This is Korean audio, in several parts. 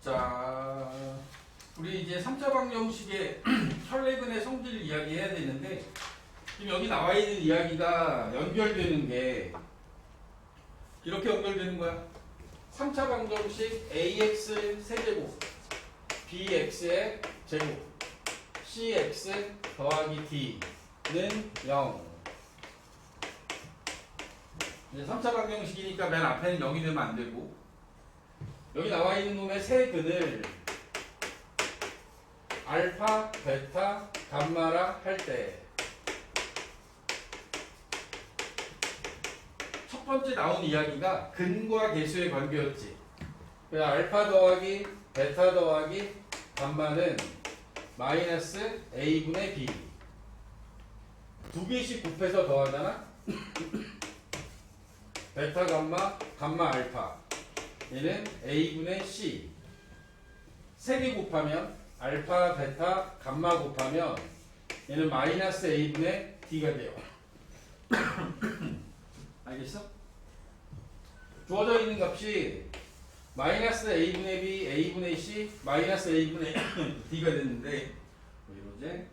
자, 우리 이제 3차 방정식의 혈내근의 성질을 이야기해야 되는데, 지금 여기 나와 있는 이야기가 연결되는 게 이렇게 연결되는 거야. 3차 방정식 ax 세제곱, bx의 제곱, cx 더하기 d는 0. 이제 3차 방정식이니까 맨 앞에는 0이 되면 안 되고, 여기 나와 있는 놈의 세 근을 알파, 베타, 감마라 할 때 첫 번째 나온 이야기가 근과 계수의 관계였지. 그래서 알파 더하기 베타 더하기 감마는 마이너스 a분의 b. 두 개씩 곱해서 더하잖아. 베타 감마, 감마 알파. 얘는 a분의 c. 세 개 곱하면 알파, 베타, 감마 곱하면 얘는 마이너스 a분의 d가 돼요. 알겠어? 주어져 있는 값이 마이너스 a분의 b, a분의 c, 마이너스 a분의 d가 됐는데, 이제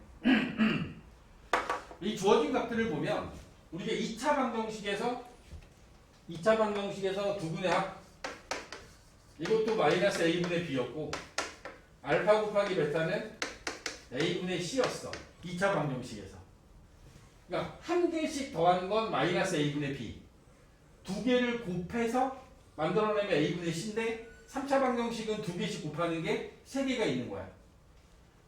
이 주어진 값들을 보면 우리가 2차 방정식에서 두 근의 합, 이것도 마이너스 a분의 b였고, 알파 곱하기 베타는 a분의 c였어. 2차 방정식에서. 그러니까 한 개씩 더한 건 마이너스 a분의 b. 두 개를 곱해서 만들어내면 a분의 c인데, 3차 방정식은 두 개씩 곱하는 게 세 개가 있는 거야.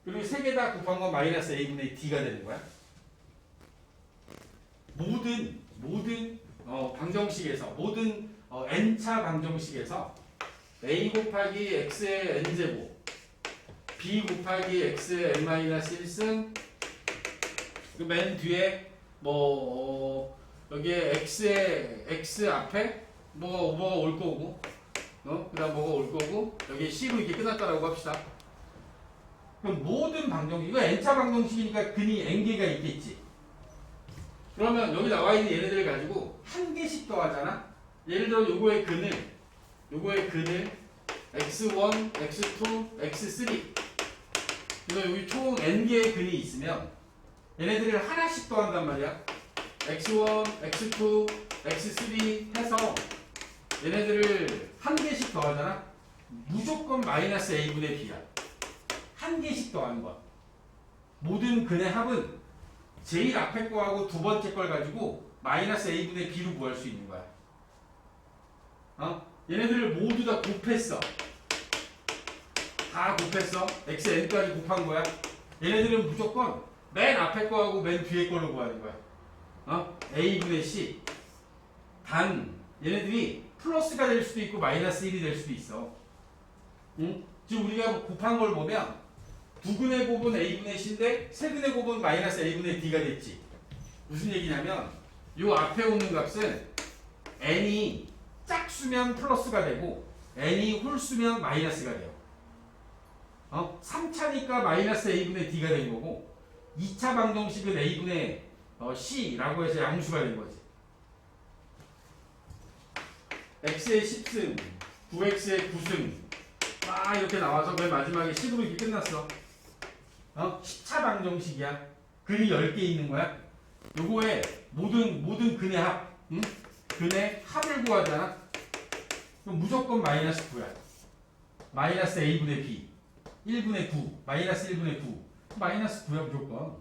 그리고 세 개 다 곱한 건 마이너스 a분의 d가 되는 거야. 모든 방정식에서, 모든 n차 방정식에서 a 곱하기 x의 n제곱, b 곱하기 x의 n-1승, 그 맨 뒤에 여기에 x 앞에 뭐가 올 거고, 그다음 뭐가 올 거고, 여기 c로 이렇게 끝났다라고 합시다. 그럼 모든 방정식, 이거 n차 방정식이니까 근이 n개가 있겠지. 그러면 여기 나와 있는 얘네들을 가지고 한 개씩 더하잖아. 예를 들어 요거의 근을 x1, x2, x3. 그래서 여기 총 n개의 근이 있으면 얘네들을 하나씩 더한단 말이야. x1, x2, x3 해서 얘네들을 한 개씩 더하잖아. 무조건 마이너스 a분의 b야. 한 개씩 더하는 거야. 모든 근의 합은 제일 앞에 거하고 두 번째 걸 가지고 마이너스 a분의 b로 구할 수 있는 거야. 얘네들을 모두 다 곱했어. 다 곱했어. xn까지 곱한 거야. 얘네들은 무조건 맨 앞에 거하고 맨 뒤에 걸로 구하는 거야. a분의 c. 단 얘네들이 플러스가 될 수도 있고 마이너스 1이 될 수도 있어. 지금 우리가 곱한 걸 보면 두 근의 곱은 a분의 c인데 세 근의 곱은 마이너스 a분의 d가 됐지. 무슨 얘기냐면 요 앞에 오는 값은 n이 짝수면 플러스가 되고 n이 홀수면 마이너스가 돼요. 3차니까 마이너스 a분의 d가 된 거고, 2차 방정식은 a분의 c라고 해서 양수가 된 거지. x의 10승, 9x의 9승 막 이렇게 나와서 맨 마지막에 10으로 이렇게 끝났어. 10차 방정식이야. 근이 10개 있는 거야. 요거에 모든 근의 합, 근의 합을 구하잖아. 그럼 무조건 마이너스 9야. 마이너스 a분의 b 1분의 9, 마이너스 1분의 9, 마이너스 9야 무조건.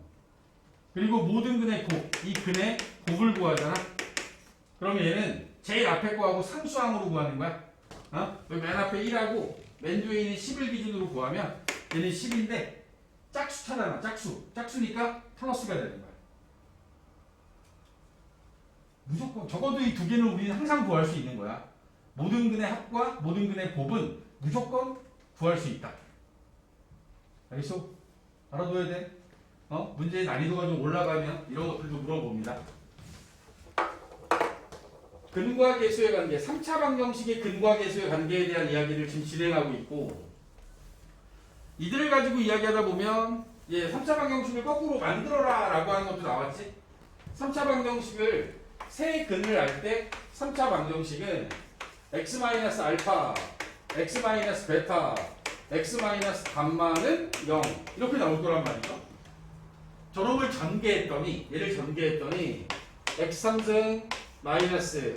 그리고 모든 근의 곱, 이 근의 곱을 구하잖아. 그러면 얘는 제일 앞에 거하고 상수항으로 구하는 거야. 여기 맨 앞에 1하고 맨 뒤에 있는 10을 기준으로 구하면 얘는 10인데 짝수차잖아. 짝수니까 플러스가 되는 거야. 무조건 적어도 이 두 개는 우리는 항상 구할 수 있는 거야. 모든 근의 합과 모든 근의 곱은 무조건 구할 수 있다. 알겠어? 알아둬야 돼. 문제의 난이도가 좀 올라가면 이런 것들도 물어봅니다. 근과 계수의 관계, 3차 방정식의 근과 계수의 관계에 대한 이야기를 지금 진행하고 있고, 이들을 가지고 이야기하다 보면 3차 방정식을 거꾸로 만들어라 라고 하는 것도 나왔지. 3차 방정식을 세 근을 알 때 3차 방정식은 x-알파, x-베타, x 마이너스 감마는 0 이렇게 나올 거란 말이죠. 저놈을 전개했더니 얘를 전개했더니 x3승 마이너스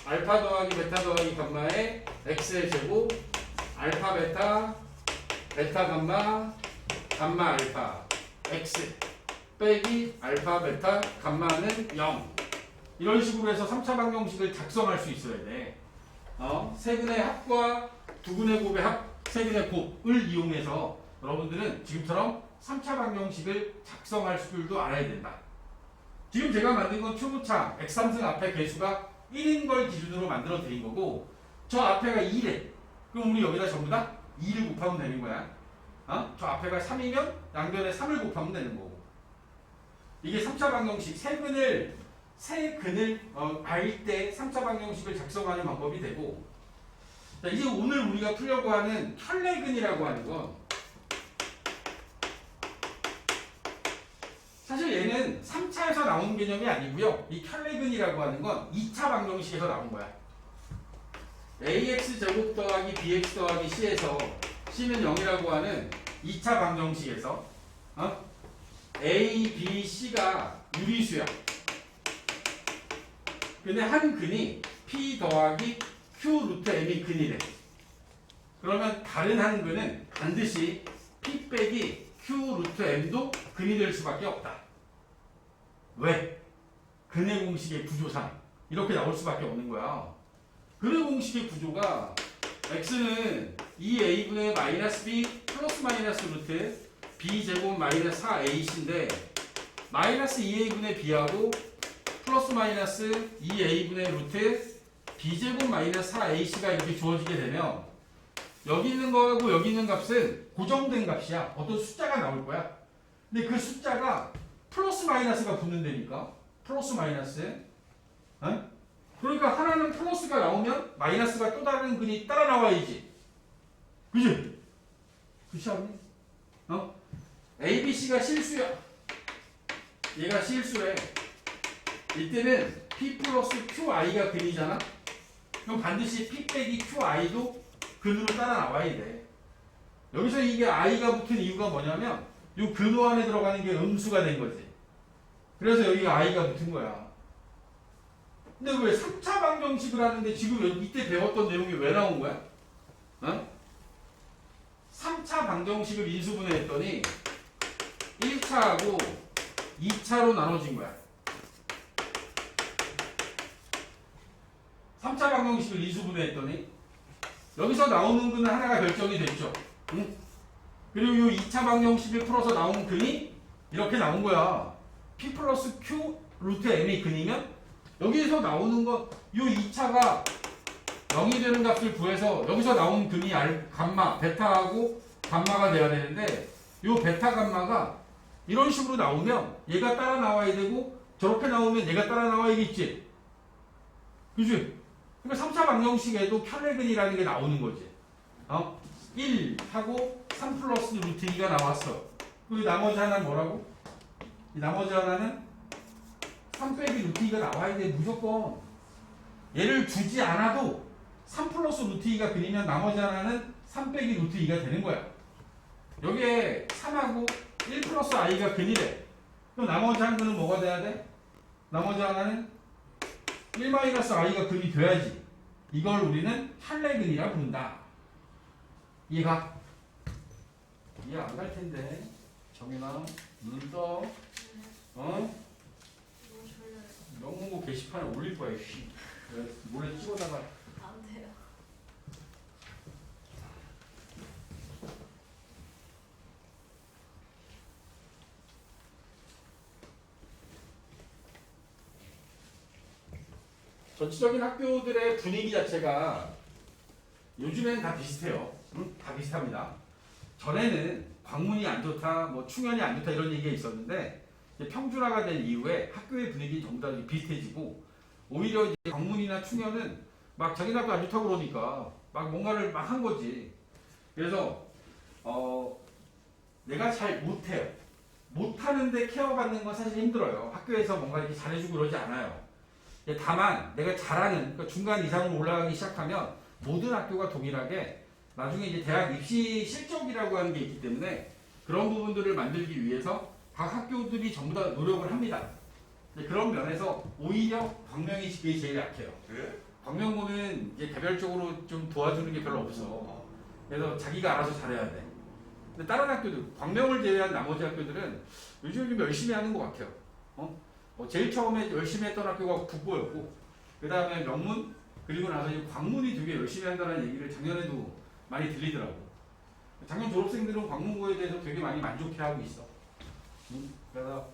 알파 더하기 베타 더하기 감마의 x의 제곱 알파 베타 베타 감마 감마 알파 x 빼기 알파 베타 감마는 0 이런 식으로 해서 3차 방정식을 작성할 수 있어야 돼. 세근의 합과 두근의 곱의 합, 세근의 곱을 이용해서 여러분들은 지금처럼 3차 방정식을 작성할 줄도 알아야 된다. 지금 제가 만든 건 초보차 x3승 앞에 개수가 1인 걸 기준으로 만들어 드린 거고 저 앞에가 2래. 그럼 우리 여기다 전부 다 2를 곱하면 되는 거야. 저 앞에가 3이면 양변에 3을 곱하면 되는 거고. 이게 3차 방정식 세 근을 알 때 3차 방정식을 작성하는 방법이 되고 자, 이제 오늘 우리가 풀려고 하는 혈내근이라고 하는 건 사실 얘는 3차에서 나온 개념이 아니고요. 이 혈내근이라고 하는 건 2차 방정식에서 나온 거야. ax 제곱 더하기 bx 더하기 c에서 c는 0이라고 하는 2차 방정식에서 a, b, c가 유리수야. 근데 한 근이 p 더하기 q 루트 m이 근이래. 그러면 다른 한 근은 반드시 p 빼기 q 루트 m도 근이 될 수밖에 없다. 왜? 근의 공식의 구조상 이렇게 나올 수밖에 없는 거야. 근의 공식의 구조가 x는 2a분의 마이너스 b 플러스 마이너스 루트 b제곱 마이너스 4ac인데 마이너스 2a분의 b하고 플러스 마이너스 2a분의 루트 b제곱 마이너스 4ac가 이렇게 주어지게 되면 여기 있는 거하고 여기 있는 값은 고정된 값이야. 어떤 숫자가 나올 거야. 근데 그 숫자가 플러스 마이너스가 붙는다니까. 플러스 마이너스. 그러니까 하나는 플러스가 나오면 마이너스가 또 다른 근이 따라 나와야지. 그지? 그렇지 않니? A, B, C가 실수야. 얘가 실수래. 이때는 P 플러스 QI가 근이잖아? 그럼 반드시 P 빼기 QI도 근으로 따라 나와야 돼. 여기서 이게 I가 붙은 이유가 뭐냐면 이 근호 안에 들어가는 게 음수가 된 거지. 그래서 여기가 I가 붙은 거야. 근데 왜 3차 방정식을 하는데 지금 이때 배웠던 내용이 왜 나온 거야? 3차 방정식을 인수분해했더니 1차하고 2차로 나눠진 거야. 3차 방정식을 인수분해했더니 여기서 나오는 근은 하나가 결정이 됐죠. 응? 그리고 이 2차 방정식을 풀어서 나온 근이 이렇게 나온 거야. P 플러스 Q 루트 M이 근이면 여기에서 나오는 거 이 2차가 0이 되는 값을 구해서 여기서 나온 근이 감마, 베타하고 감마가 돼야 되는데 이 베타 감마가 이런 식으로 나오면 얘가 따라 나와야 되고 저렇게 나오면 얘가 따라 나와야겠지. 그치? 그러니까 3차 방정식에도 혈내근이라는 게 나오는 거지. 1 하고 3 플러스 루트 2가 나왔어. 그리고 나머지 하나는 뭐라고? 이 나머지 하나는 3 빼기 루트 2가 나와야 돼. 무조건. 얘를 주지 않아도 3 플러스 루트 2가 그리면 나머지 하나는 3 빼기 루트 2가 되는 거야. 여기에 3하고 1 플러스 i가 근이래. 그럼 나머지 한 근은 뭐가 돼야 돼? 나머지 하나는 1 마이너스 i가 근이 돼야지. 이걸 우리는 혈내근이라 부른다. 이해가? 이해 안 갈 텐데. 정윤아, 눈 떠. 영문고 게시판에 올릴 거야. 몰래 찍어다가. 안 돼요. 전체적인 학교들의 분위기 자체가 요즘엔 다 비슷해요. 응? 다 비슷합니다. 전에는 광문이 안 좋다, 뭐 충현이 안 좋다 이런 얘기가 있었는데 이제 평준화가 된 이후에 학교의 분위기 전부 다 비슷해지고 오히려 이제 광문이나 충현은 막 자기 학교 안 좋다고 그러니까 막 뭔가를 막 한 거지. 그래서 내가 잘 못해요. 못하는데 케어받는 건 사실 힘들어요. 학교에서 뭔가 이렇게 잘해주고 그러지 않아요. 다만 내가 잘하는 그러니까 중간 이상으로 올라가기 시작하면 모든 학교가 동일하게 나중에 이제 대학 입시 실적이라고 하는 게 있기 때문에 그런 부분들을 만들기 위해서 각 학교들이 전부 다 노력을 합니다. 그런 면에서 오히려 광명이 그게 제일 약해요. 그래? 광명고는 이제 개별적으로 좀 도와주는 게 별로 없어. 그래서 자기가 알아서 잘해야 돼. 근데 다른 학교들, 광명을 제외한 나머지 학교들은 요즘 좀 열심히 하는 것 같아요. 제일 처음에 열심히 했던 학교가 국보였고, 그 다음에 명문, 그리고 나서 이제 광문이 되게 열심히 한다는 얘기를 작년에도 많이 들리더라고. 작년 졸업생들은 광문고에 대해서 되게 많이 만족해하고 있어. 그래서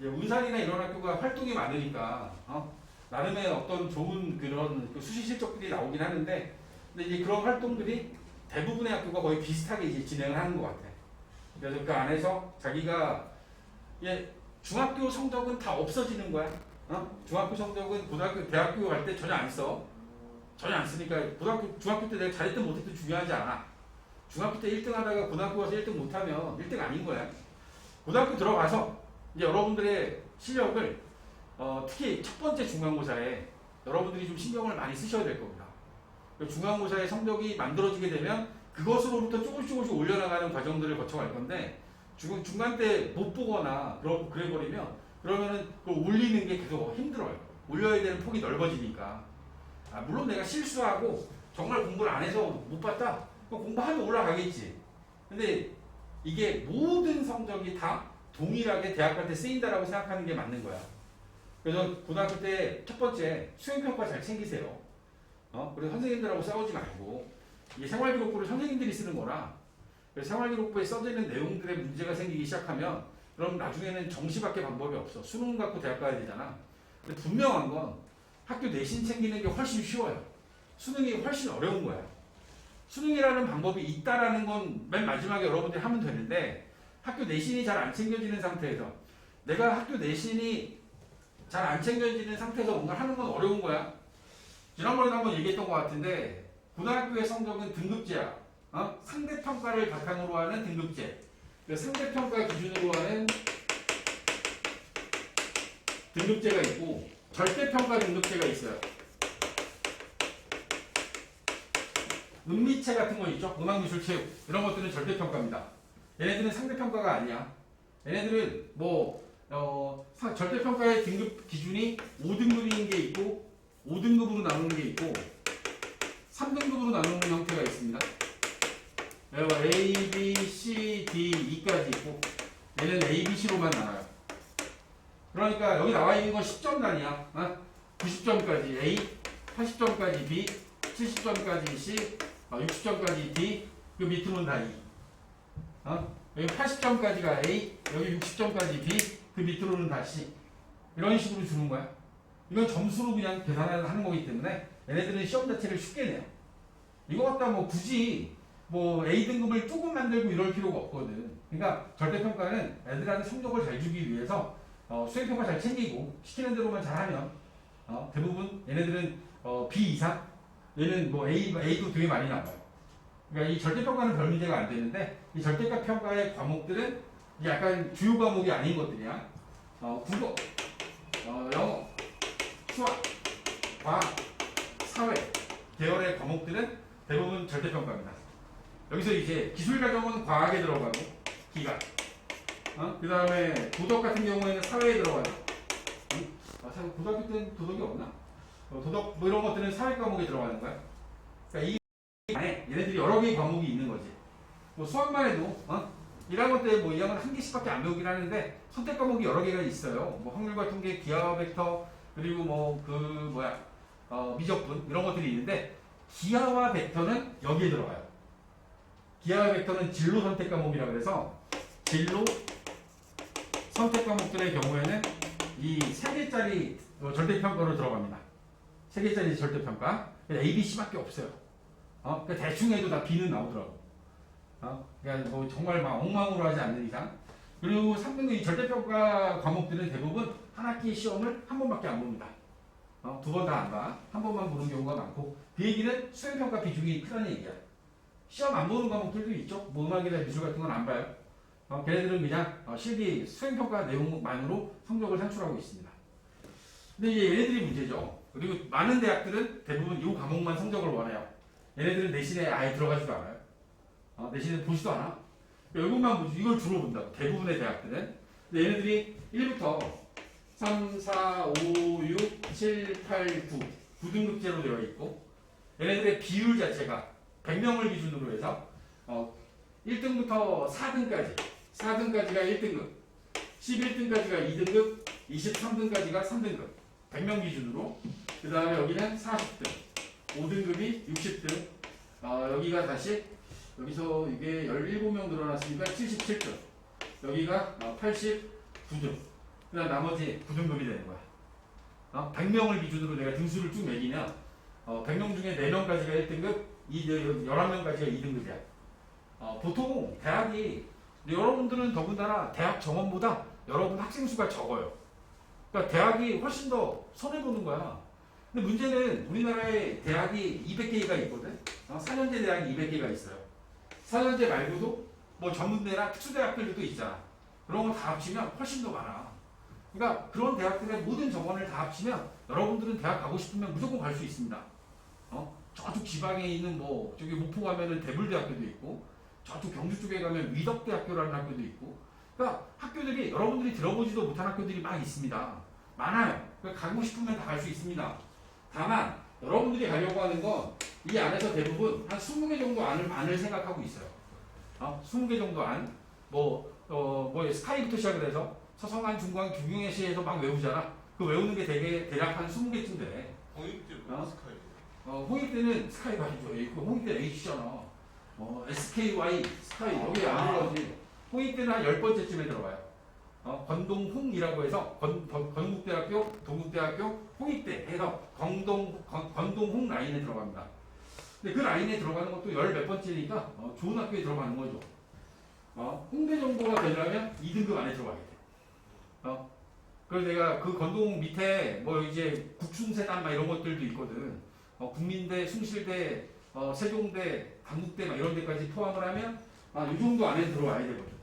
운산이나 이런 학교가 활동이 많으니까 나름의 어떤 좋은 그런 수시 실적들이 나오긴 하는데, 근데 이제 그런 활동들이 대부분의 학교가 거의 비슷하게 이제 진행을 하는 것 같아. 그래서 그 안에서 자기가 중학교 성적은 다 없어지는 거야. 중학교 성적은 고등학교, 대학교 갈 때 전혀 안 써. 전혀 안 쓰니까 중학교 때 내가 잘했든 못했든 중요하지 않아. 중학교 때 1등 하다가 고등학교 가서 1등 못하면 1등 아닌 거야. 고등학교 들어가서 이제 여러분들의 실력을 특히 첫 번째 중간고사에 여러분들이 좀 신경을 많이 쓰셔야 될 겁니다. 중간고사의 성적이 만들어지게 되면 그것으로부터 조금씩 올려나가는 과정들을 거쳐갈 건데 중간 때 못 보거나 그래 버리면 그러면은 그걸 올리는 게 계속 힘들어요. 올려야 되는 폭이 넓어지니까. 물론 내가 실수하고 정말 공부를 안 해서 못 봤다. 그럼 공부하면 올라가겠지. 근데 이게 모든 성적이 다 동일하게 대학 갈 때 쓰인다라고 생각하는 게 맞는 거야. 그래서 고등학교 때 첫 번째 수행평가 잘 챙기세요. 그리고 선생님들하고 싸우지 말고 이게 생활기록부를 선생님들이 쓰는 거라. 그래서 생활기록부에 써져 있는 내용들의 문제가 생기기 시작하면 그럼 나중에는 정시밖에 방법이 없어. 수능 갖고 대학 가야 되잖아. 근데 분명한 건 학교 내신 챙기는 게 훨씬 쉬워요. 수능이 훨씬 어려운 거야. 수능이라는 방법이 있다라는 건 맨 마지막에 여러분들이 하면 되는데 학교 내신이 잘 안 챙겨지는 상태에서 내가 학교 내신이 잘 안 챙겨지는 상태에서 뭔가 하는 건 어려운 거야. 지난번에도 한번 얘기했던 것 같은데 고등학교의 성적은 등급제야. 상대평가를 바탕으로 하는 등급제. 상대평가 기준으로 하는 등급제가 있고 절대평가 등급제가 있어요. 음미체 같은 거 있죠? 음악미술 체육 이런 것들은 절대평가입니다. 얘네들은 상대평가가 아니야. 얘네들은 절대평가의 등급 기준이 5등급인 게 있고 5등급으로 나누는 게 있고 3등급으로 나누는 형태가 있습니다. A, B, C, D, E까지 있고 얘는 A, B, C로만 나와요. 그러니까 여기 나와 있는 건 10점 단위야. 90점까지 A, 80점까지 B, 70점까지 C, 60점까지 D, 그 밑으로는 다 E. 여기 80점까지가 A, 여기 60점까지 B, 그 밑으로는 다 C. 이런 식으로 주는 거야. 이건 점수로 그냥 계산하는 거기 때문에 얘네들은 시험 자체를 쉽게 내요. 이거 갖다 굳이 A등급을 조금 만들고 이럴 필요가 없거든. 그러니까 절대평가는 애들한테 성적을 잘 주기 위해서 수행평가 잘 챙기고 시키는 대로만 잘하면 대부분 얘네들은 B 이상, 얘는 A도 되게 많이 나와요. 그러니까 이 절대평가는 별 문제가 안 되는데 이 절대평가의 과목들은 약간 주요 과목이 아닌 것들이야. 국어, 영어, 수학, 과학, 사회 계열의 과목들은 대부분 절대평가입니다. 여기서 이제 기술과정은 과학에 들어가고 기가, 그 다음에 도덕 같은 경우에는 사회에 들어가요. 고등학교 때는 도덕이 없나? 도덕 이런 것들은 사회 과목에 들어가는 거야. 그러니까 이 안에 얘네들이 여러 개의 과목이 있는 거지. 수학만 해도 1학년 때 2학년 한 개씩밖에 안 배우긴 하는데 선택 과목이 여러 개가 있어요. 확률과 통계, 기하 벡터, 그리고 미적분 이런 것들이 있는데 기하와 벡터는 여기에 들어가요. 기하와 벡터는 진로 선택 과목이라고 해서 진로 선택 과목들의 경우에는 이 3개짜리 절대평가로 들어갑니다. 3개짜리 절대평가. A, B, C밖에 없어요. 그러니까 대충 해도 다 B는 나오더라고. 그러니까 정말 막 엉망으로 하지 않는 이상. 그리고 3등급 이 절대평가 과목들은 대부분 한 학기 시험을 한 번밖에 안 봅니다. 2번 다 안 봐. 한 번만 보는 경우가 많고 그 얘기는 수행평가 비중이 크다는 얘기야. 시험 안 보는 과목들도 있죠. 음악이나 미술 같은 건 안 봐요. 걔네들은 그냥 실기 수행평가 내용만으로 성적을 산출하고 있습니다. 근데 이제 얘네들이 문제죠. 그리고 많은 대학들은 대부분 이 과목만 성적을 원해요. 얘네들은 내신에 아예 들어가지도 않아요. 내신은 보지도 않아. 이것만 보지. 이걸 주로 본다고. 대부분의 대학들은. 근데 얘네들이 1부터 3, 4, 5, 6, 7, 8, 9 9등급제로 되어 있고 얘네들의 비율 자체가 100명을 기준으로 해서 1등부터 4등까지가 1등급, 11등까지가 2등급, 23등까지가 3등급 100명 기준으로. 그 다음에 여기는 40등, 5등급이 60등, 여기가 다시 여기서 이게 17명 늘어났으니까 77등, 여기가 89등, 그 다음 나머지 9등급이 되는 거야. 100명을 기준으로 내가 등수를 쭉 매기면 100명 중에 4명까지가 1등급, 11명까지가 2등급이야. 보통 대학이 여러분들은 더군다나 대학 정원보다 여러분 학생 수가 적어요. 그러니까 대학이 훨씬 더 손해보는 거야. 근데 문제는 우리나라에 대학이 200개가 있거든. 4년제 대학이 200개가 있어요. 4년제 말고도 뭐 전문대나 특수대학들도 있잖아. 그런 거 다 합치면 훨씬 더 많아. 그러니까 그런 대학들의 모든 정원을 다 합치면 여러분들은 대학 가고 싶으면 무조건 갈 수 있습니다. 저쪽 지방에 있는 뭐 저기 목포 가면은 대불대학교도 있고 저쪽 경주 쪽에 가면 위덕대학교라는 학교도 있고, 그러니까 학교들이 여러분들이 들어보지도 못한 학교들이 막 있습니다. 많아요. 그러니까 가고 싶으면 다 갈 수 있습니다. 다만 여러분들이 가려고 하는 건 이 안에서 대부분 한 20개 정도 안을 생각하고 있어요. 20개 정도 안, 뭐 스카이부터 시작을 해서 서성한, 중광, 규경예시에서 막 외우잖아. 그 외우는 게 대략 한 20개쯤 돼. 홍익 때문에 스카이. 홍익 때는 스카이가 아니죠. 홍익 때는 H잖아. SKY, 스카이, 여기 안 들어가지. 홍익 때는 한 10번째쯤에 들어가요. 건동홍이라고 해서 건국대학교, 동국대학교, 홍익대 해서 건동홍 라인에 들어갑니다. 근데 그 라인에 들어가는 것도 10몇 번째니까 좋은 학교에 들어가는 거죠. 홍대 정도가 되려면 2등급 안에 들어가야 돼. 그래서 내가 그 건동 밑에 뭐 이제 국sun세단 막 이런 것들도 있거든. 국민대, 숭실대, 세종대, 단국대 막 이런 데까지 포함을 하면 이 정도 안에 들어와야 되거든.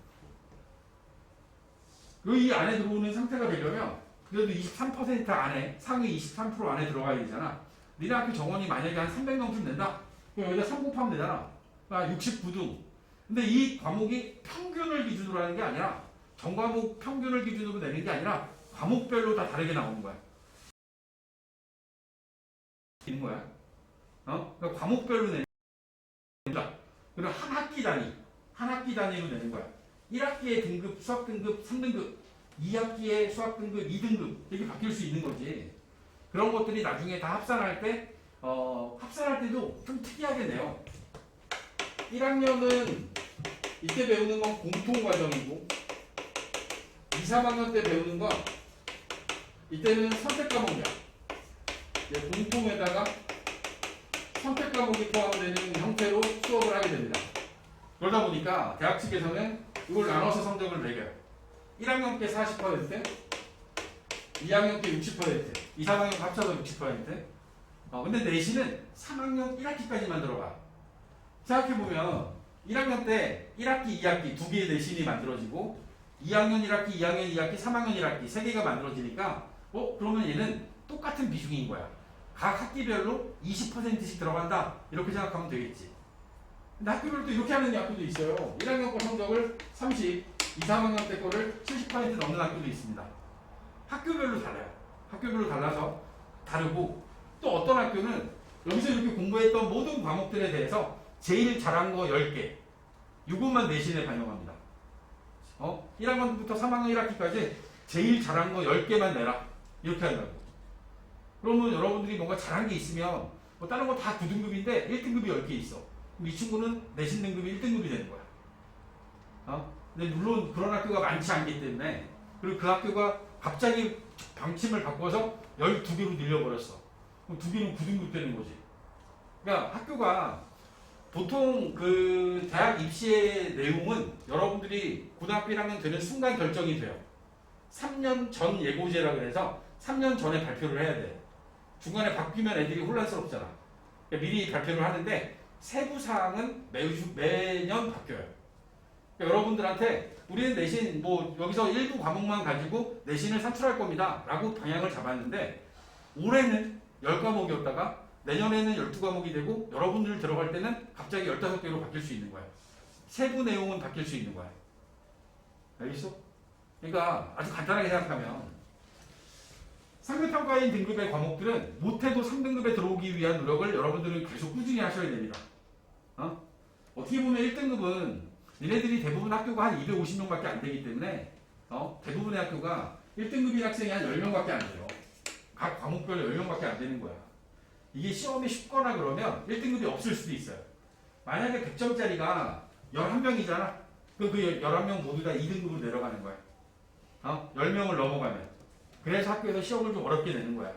이 안에 들어오는 상태가 되려면 그래도 23% 안에, 상위 23% 안에 들어가야 되잖아. 니네 학교 정원이 만약에 한 300명쯤 된다? 그럼 여기다 3 곱하면 되잖아. 69등. 근데 이 과목이 평균을 기준으로 하는 게 아니라, 전과목 평균을 기준으로 내는 게 아니라 과목별로 다 다르게 나오는 거야. 있는 거야. 그러니까 과목별로 내는 거야. 그리고 한 학기 단위로 내는 거야. 1학기의 등급, 수학 등급 3등급, 2학기의 수학 등급 2등급 이렇게 바뀔 수 있는 거지. 그런 것들이 나중에 다 합산할 때도 좀 특이하게 내요. 1학년은 이때 배우는 건 공통 과정이고 2, 3학년 때 배우는 건 이때는 선택 과목이야. 공통에다가 선택 과목이 포함되는 형태로 수업을 하게 됩니다. 그러다 보니까 대학 측에서는 이걸 나눠서 성적을 매겨요. 1학년 때 40%, 2학년 때 60%, 2, 3학년 합쳐서 60%. 근데 내신은 3학년 1학기까지만 들어가. 생각해보면 1학년 때 1학기, 2학기 두 개의 내신이 만들어지고 2학년 1학기, 2학년 2학기, 3학년 1학기 세 개가 만들어지니까 그러면 얘는 똑같은 비중인 거야. 각 학기별로 20%씩 들어간다. 이렇게 생각하면 되겠지. 근데 학교별로 또 이렇게 하는 학교도 있어요. 1학년 거 성적을 30, 2, 3학년 때 거를 70% 넘는 학교도 있습니다. 학교별로 달라요. 학교별로 달라서 다르고, 또 어떤 학교는 여기서 이렇게 공부했던 모든 과목들에 대해서 제일 잘한 거 10개, 이것만 내신에 반영합니다. 1학년부터 3학년 1학기까지 제일 잘한 거 10개만 내라. 이렇게 한다고. 그러면 여러분들이 뭔가 잘한 게 있으면 뭐 다른 거 다 9등급인데 1등급이 10개 있어. 그럼 이 친구는 내신 등급이 1등급이 되는 거야. 근데 물론 그런 학교가 많지 않기 때문에, 그리고 그 학교가 갑자기 방침을 바꿔서 12개로 늘려버렸어. 그럼 2개는 9등급 되는 거지. 그러니까 학교가 보통 그 대학 입시의 내용은 여러분들이 고등학교 1학년 되는 순간 결정이 돼요. 3년 전 예고제라 그래서 3년 전에 발표를 해야 돼. 중간에 바뀌면 애들이 혼란스럽잖아. 그러니까 미리 발표를 하는데 세부 사항은 매년 바뀌어요. 그러니까 여러분들한테 우리는 내신 뭐 여기서 일부 과목만 가지고 내신을 산출할 겁니다 라고 방향을 잡았는데, 올해는 10과목이었다가 내년에는 12과목이 되고 여러분들 들어갈 때는 갑자기 15개로 바뀔 수 있는 거예요. 세부 내용은 바뀔 수 있는 거야. 알겠어? 그러니까 아주 간단하게 생각하면 상대평가인 등급의 과목들은 못해도 3등급에 들어오기 위한 노력을 여러분들은 계속 꾸준히 하셔야 됩니다. 어떻게 보면 1등급은 니네들이 대부분 학교가 한 250명밖에 안 되기 때문에 대부분의 학교가 1등급인 학생이 한 10명밖에 안 돼요. 각 과목별로 10명밖에 안 되는 거야. 이게 시험이 쉽거나 그러면 1등급이 없을 수도 있어요. 만약에 100점짜리가 11명이잖아. 그럼 그 11명 모두 다 2등급으로 내려가는 거야. 10명을 넘어가면. 그래서 학교에서 시험을 좀 어렵게 내는 거야.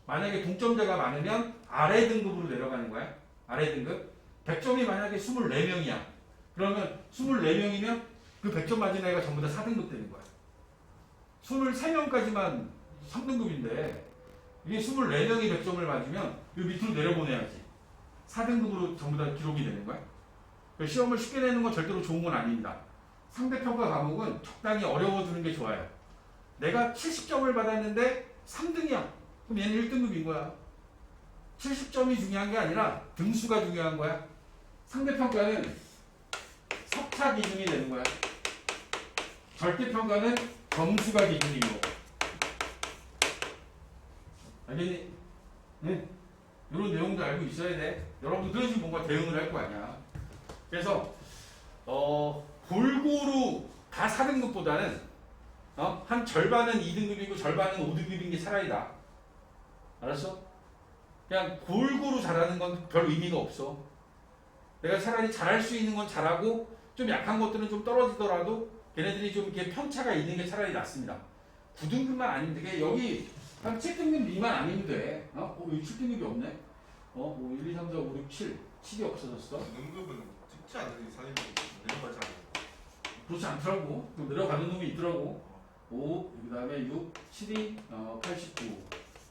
만약에 동점자가 많으면 아래 등급으로 내려가는 거야. 아래 등급. 100점이 만약에 24명이야. 그러면 24명이면 그 100점 맞은 애가 전부 다 4등급 되는 거야. 23명까지만 3등급인데 이게 24명이 100점을 맞으면 이 밑으로 내려보내야지. 4등급으로 전부 다 기록이 되는 거야. 시험을 쉽게 내는 건 절대로 좋은 건 아닙니다. 상대평가 과목은 적당히 어려워주는 게 좋아요. 내가 70점을 받았는데 3등이야. 그럼 얘는 1등급인 거야. 70점이 중요한 게 아니라 등수가 중요한 거야. 상대평가는 석차 기준이 되는 거야. 절대평가는 점수가 기준이고. 알겠니? 네? 이런 내용도 알고 있어야 돼. 여러분도 그래야지 뭔가 대응을 할 거 아니야. 그래서 골고루 다 4등급보다는 한 절반은 2등급이고 절반은 5등급인 게 차라리 나. 알았어? 그냥 골고루 잘하는 건 별 의미가 없어. 내가 차라리 잘할 수 있는 건 잘하고 좀 약한 것들은 좀 떨어지더라도 걔네들이 좀 이렇게 편차가 있는 게 차라리 낫습니다. 9등급만 아니면 되게 여기 한 7등급 미만 아니면 돼. 여기 7등급이 없네. 뭐 1, 2, 3, 4, 5, 6, 7. 7이 없어졌어. 등급은 특지 않은 이상이 내려가지 않아요. 그렇지 않더라고. 또 내려가는 놈이 있더라고. 5, 그 다음에 6, 7이 89.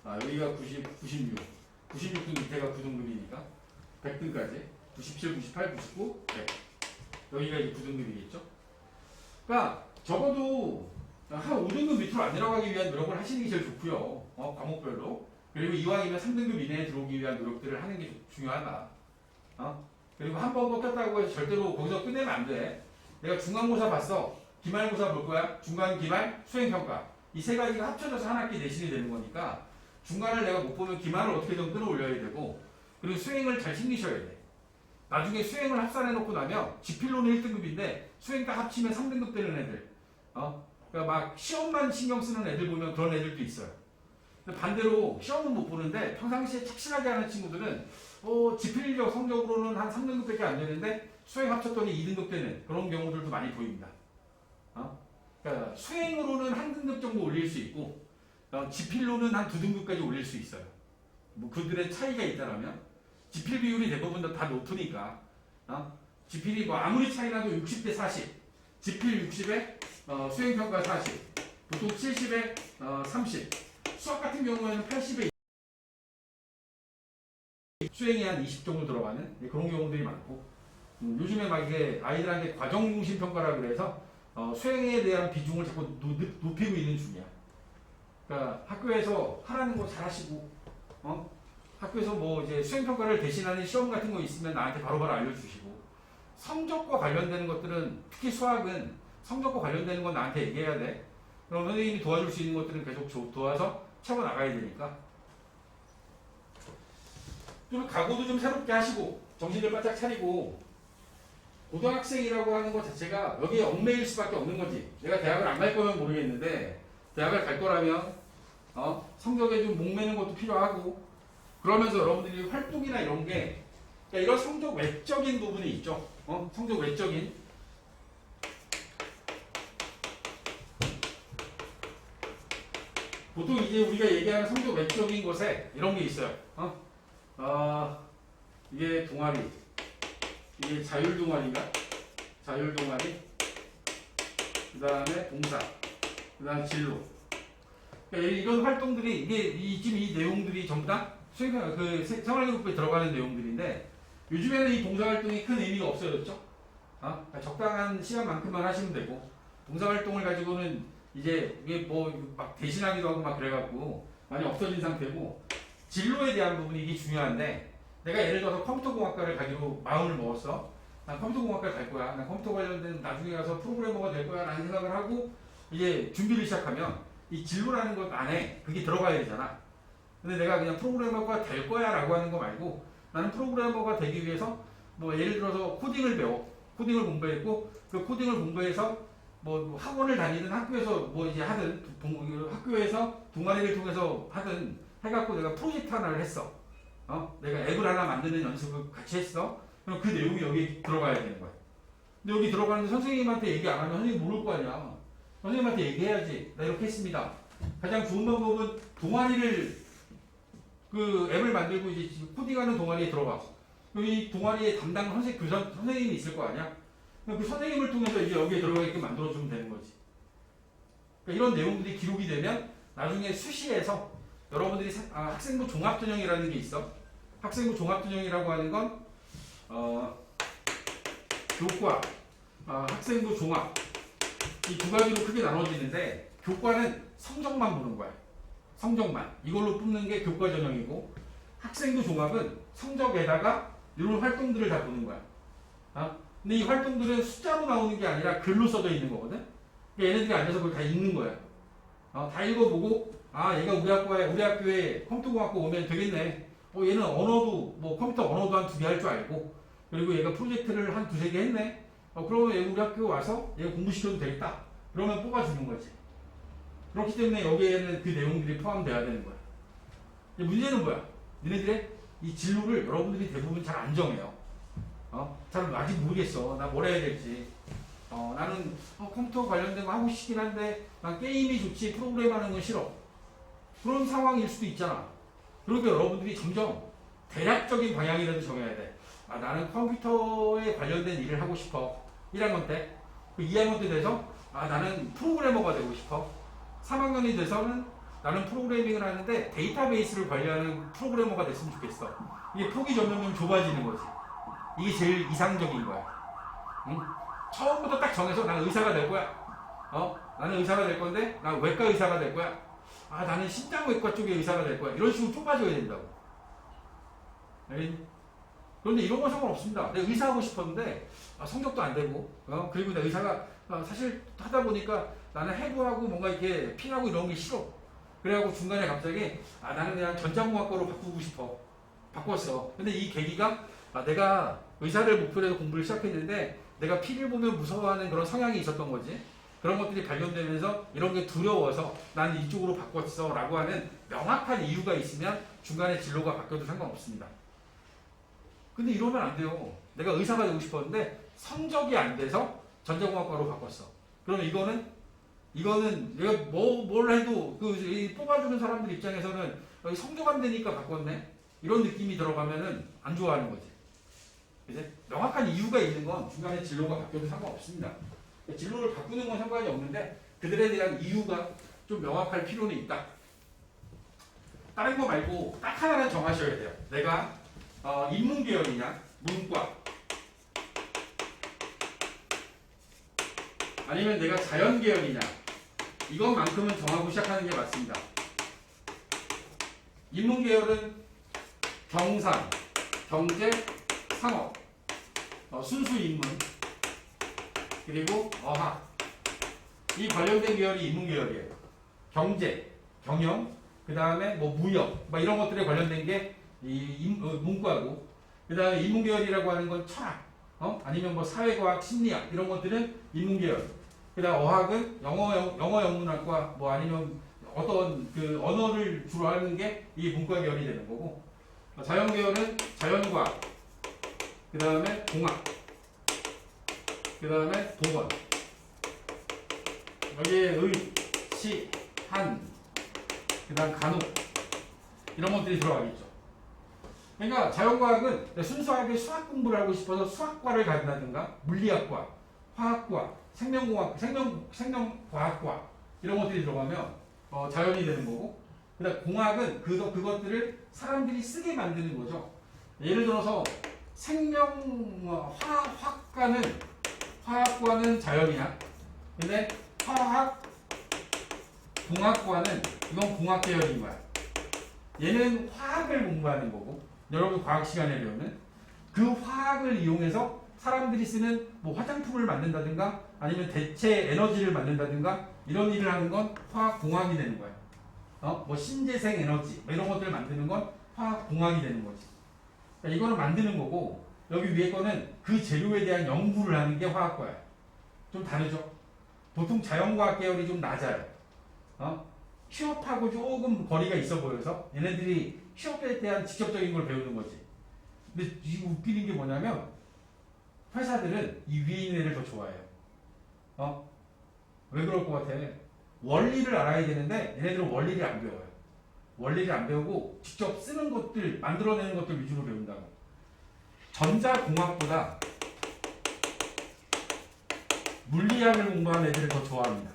여기가 90, 96. 96등 밑에가 9등급이니까 100등까지. 97, 98, 99, 100. 여기가 이제 9등급이겠죠. 그러니까 적어도 한 5등급 밑으로 안 내려가기 위한 노력을 하시는 게 제일 좋고요. 과목별로. 그리고 이왕이면 3등급 이내에 들어오기 위한 노력들을 하는 게 중요하다. 그리고 한 번 꺾였다고 해서 절대로 거기서 끝내면 안 돼. 내가 중간고사 봤어. 기말고사 볼 거야. 중간, 기말, 수행평가. 이 세 가지가 합쳐져서 한 학기 내신이 되는 거니까 중간을 내가 못 보면 기말을 어떻게든 끌어올려야 되고 그리고 수행을 잘 챙기셔야 돼. 나중에 수행을 합산해놓고 나면 지필로는 1등급인데 수행 딱 합치면 3등급 되는 애들. 그러니까 막 시험만 신경 쓰는 애들 보면 그런 애들도 있어요. 근데 반대로 시험은 못 보는데 평상시에 착실하게 하는 친구들은 지필적 성적으로는 한 3등급밖에 안 되는데 수행 합쳤더니 2등급 되는 그런 경우들도 많이 보입니다. 그러니까 수행으로는 한 등급 정도 올릴 수 있고 지필로는 한 2등급까지 올릴 수 있어요. 뭐 그들의 차이가 있다라면 지필 비율이 대부분 다 높으니까 지필이 뭐 아무리 차이 나도 60대 40 지필 60에 수행평가 40 보통 70에 30 수학 같은 경우에는 80에 수행이 한 20 정도 들어가는 그런 경우들이 많고 요즘에 막 이게 아이들한테 과정 중심 평가라 그래서 수행에 대한 비중을 자꾸 높이고 있는 중이야. 그러니까 학교에서 하라는 거 잘하시고 학교에서 뭐 이제 수행평가를 대신하는 시험 같은 거 있으면 나한테 바로바로 알려주시고 성적과 관련되는 것들은 특히 수학은 성적과 관련되는 건 나한테 얘기해야 돼. 그럼 선생님이 도와줄 수 있는 것들은 계속 도와서 채워나가야 되니까 좀 각오도 좀 새롭게 하시고 정신을 바짝 차리고 고등학생이라고 하는 것 자체가 여기에 얽매일 수밖에 없는 거지. 내가 대학을 안 갈 거면 모르겠는데 대학을 갈 거라면 성적에 좀 목매는 것도 필요하고 그러면서 여러분들이 활동이나 이런 게 그러니까 이런 성적 외적인 부분이 있죠. 성적 외적인 보통 이제 우리가 얘기하는 성적 외적인 것에 이런 게 있어요. 이게 동아리, 이게 자율 동아리인가? 자율 동아리, 그 다음에 봉사, 그 다음에 진로. 그러니까 이런 활동들이 이게 지금 이 내용들이 전부 다 그 생활교육부에 들어가는 내용들인데 요즘에는 이 봉사활동이 큰 의미가 없어졌죠. 그러니까 적당한 시간만큼만 하시면 되고 봉사활동을 가지고는 이제 이게 뭐 막 대신하기도 하고 막 그래갖고 많이 없어진 상태고 진로에 대한 부분이 이게 중요한데 내가 예를 들어서 컴퓨터공학과를 가기로 마음을 먹었어. 난 컴퓨터공학과 갈 거야. 난 컴퓨터 관련된 나중에 가서 프로그래머가 될 거야. 라는 생각을 하고 이제 준비를 시작하면 이 진로라는 것 안에 그게 들어가야 되잖아. 근데 내가 그냥 프로그래머가 될 거야 라고 하는 거 말고 나는 프로그래머가 되기 위해서 뭐 예를 들어서 코딩을 배워. 코딩을 공부했고 그 코딩을 공부해서 뭐 학원을 다니든 학교에서 뭐 이제 하든 학교에서 동아리를 통해서 하든 해갖고 내가 프로젝트 하나를 했어. 내가 앱을 하나 만드는 연습을 같이 했어. 그럼 그 내용이 여기 들어가야 되는 거야. 근데 여기 들어가는데 선생님한테 얘기 안 하면 선생님 모를 거 아니야. 선생님한테 얘기해야지. 나 이렇게 했습니다. 가장 좋은 방법은 동아리를 그 앱을 만들고 이제 코딩하는 동아리에 들어가. 여기 동아리에 담당 선생님이 있을 거 아니야. 그 선생님을 통해서 이제 여기에 들어가게끔 만들어주면 되는 거지. 그러니까 이런 내용들이 기록이 되면 나중에 수시에서 여러분들이 학생부 종합전형이라는 게 있어. 학생부 종합전형이라고 하는 건 교과, 학생부 종합 이 두 가지로 크게 나눠지는데 교과는 성적만 보는 거야. 성적만. 이걸로 뽑는 게 교과 전형이고 학생부 종합은 성적에다가 이런 활동들을 다 보는 거야. 근데 이 활동들은 숫자로 나오는 게 아니라 글로 써져 있는 거거든. 그러니까 얘네들이 앉아서 그걸 다 읽는 거야. 다 읽어보고 얘가 우리 학교에 컴퓨터공학과 오면 되겠네. 얘는 언어도 뭐 컴퓨터 언어도 한 2개 할 줄 알고 그리고 얘가 프로젝트를 한 2-3개 했네. 그러면 얘 우리 학교 와서 얘가 공부시켜도 되겠다. 그러면 뽑아주는 거지. 그렇기 때문에 여기에는 그 내용들이 포함돼야 되는 거야. 문제는 뭐야? 니네들의 이 진로를 여러분들이 대부분 잘 안 정해요. 잘 아직 모르겠어. 나 뭘 해야 될지. 나는 컴퓨터 관련된 거 하고 싶긴 한데 난 게임이 좋지 프로그램 하는 건 싫어. 그런 상황일 수도 있잖아. 그러니까 여러분들이 점점 대략적인 방향이라도 정해야 돼. 나는 컴퓨터에 관련된 일을 하고 싶어. 1학년 때. 그 2학년 때 돼서 나는 프로그래머가 되고 싶어. 3학년이 돼서는 나는 프로그래밍을 하는데 데이터베이스를 관리하는 프로그래머가 됐으면 좋겠어. 이게 폭이 점점 좁아지는 거지. 이게 제일 이상적인 거야. 응? 처음부터 딱 정해서 나는 의사가 될 거야. 나는 의사가 될 건데 난 외과 의사가 될 거야. 나는 심장외과 쪽의 의사가 될 거야. 이런 식으로 좁아져야 된다고. 그런데 이런 건 상관없습니다. 내가 의사하고 싶었는데 성적도 안 되고 그리고 내 의사가 사실 하다 보니까 나는 해부하고 뭔가 이렇게 피하고 이런 게 싫어. 그래갖고 중간에 갑자기 나는 그냥 전자공학과로 바꾸고 싶어. 바꿨어. 근데 이 계기가 내가 의사를 목표로 해서 공부를 시작했는데 내가 피를 보면 무서워하는 그런 성향이 있었던 거지. 그런 것들이 발견되면서 이런 게 두려워서 난 이쪽으로 바꿨어 라고 하는 명확한 이유가 있으면 중간에 진로가 바뀌어도 상관없습니다. 근데 이러면 안 돼요. 내가 의사가 되고 싶었는데 성적이 안 돼서 전자공학과로 바꿨어. 그러면 이거는 내가 뭘 해도 뽑아주는 사람들 입장에서는 성적 안 되니까 바꿨네? 이런 느낌이 들어가면은 안 좋아하는 거지. 이제 명확한 이유가 있는 건 중간에 진로가 바뀌어도 상관없습니다. 진로를 바꾸는 건 상관이 없는데 그들에 대한 이유가 좀 명확할 필요는 있다. 다른 거 말고 딱 하나는 정하셔야 돼요. 내가 인문계열이냐 문과 아니면 내가 자연계열이냐 이것만큼은 정하고 시작하는 게 맞습니다. 인문계열은 경상, 경제, 상업, 순수 인문 그리고 어학 이 관련된 계열이 인문계열이에요. 경제, 경영, 그 다음에 뭐 무역 막 이런 것들에 관련된 게 문과고 그 다음에 인문계열이라고 하는 건 철학 아니면 뭐 사회과학, 심리학 이런 것들은 인문계열 그 다음 어학은 영어 영문학과 뭐 아니면 어떤 그 언어를 주로 하는 게 이 문과 계열이 되는 거고 자연계열은 자연과학 그 다음에 공학 그 다음에 보건 여기에 의, 시, 한 그 다음 간호 이런 것들이 들어가겠죠. 그러니까 자연과학은 순수하게 수학 공부를 하고 싶어서 수학과를 간다든가 물리학과, 화학과, 생명과학과 이런 것들이 들어가면 자연이 되는 거고 그다음 공학은 그것들을 사람들이 쓰게 만드는 거죠. 예를 들어서 화학과는 자연이야. 근데 공학과는 이건 공학 계열인 거야. 얘는 화학을 공부하는 거고 여러분 과학 시간에 배우는 그 화학을 이용해서 사람들이 쓰는 뭐 화장품을 만든다든가 아니면 대체 에너지를 만든다든가 이런 일을 하는 건 화학공학이 되는 거야. 뭐 신재생 에너지 뭐 이런 것들을 만드는 건 화학공학이 되는 거지. 그러니까 이거는 만드는 거고 여기 위에 거는 그 재료에 대한 연구를 하는 게 화학과야. 좀 다르죠? 보통 자연과학 계열이 좀 낮아요. 취업하고 조금 거리가 있어 보여서 얘네들이 취업에 대한 직접적인 걸 배우는 거지. 근데 지금 웃기는 게 뭐냐면 회사들은 이 위에 있는 애를 더 좋아해요. 왜 그럴 것 같아? 원리를 알아야 되는데 얘네들은 원리를 안 배워요. 원리를 안 배우고 직접 쓰는 것들, 만들어내는 것들 위주로 배운다고. 전자공학보다 물리학을 공부하는 애들을 더 좋아합니다.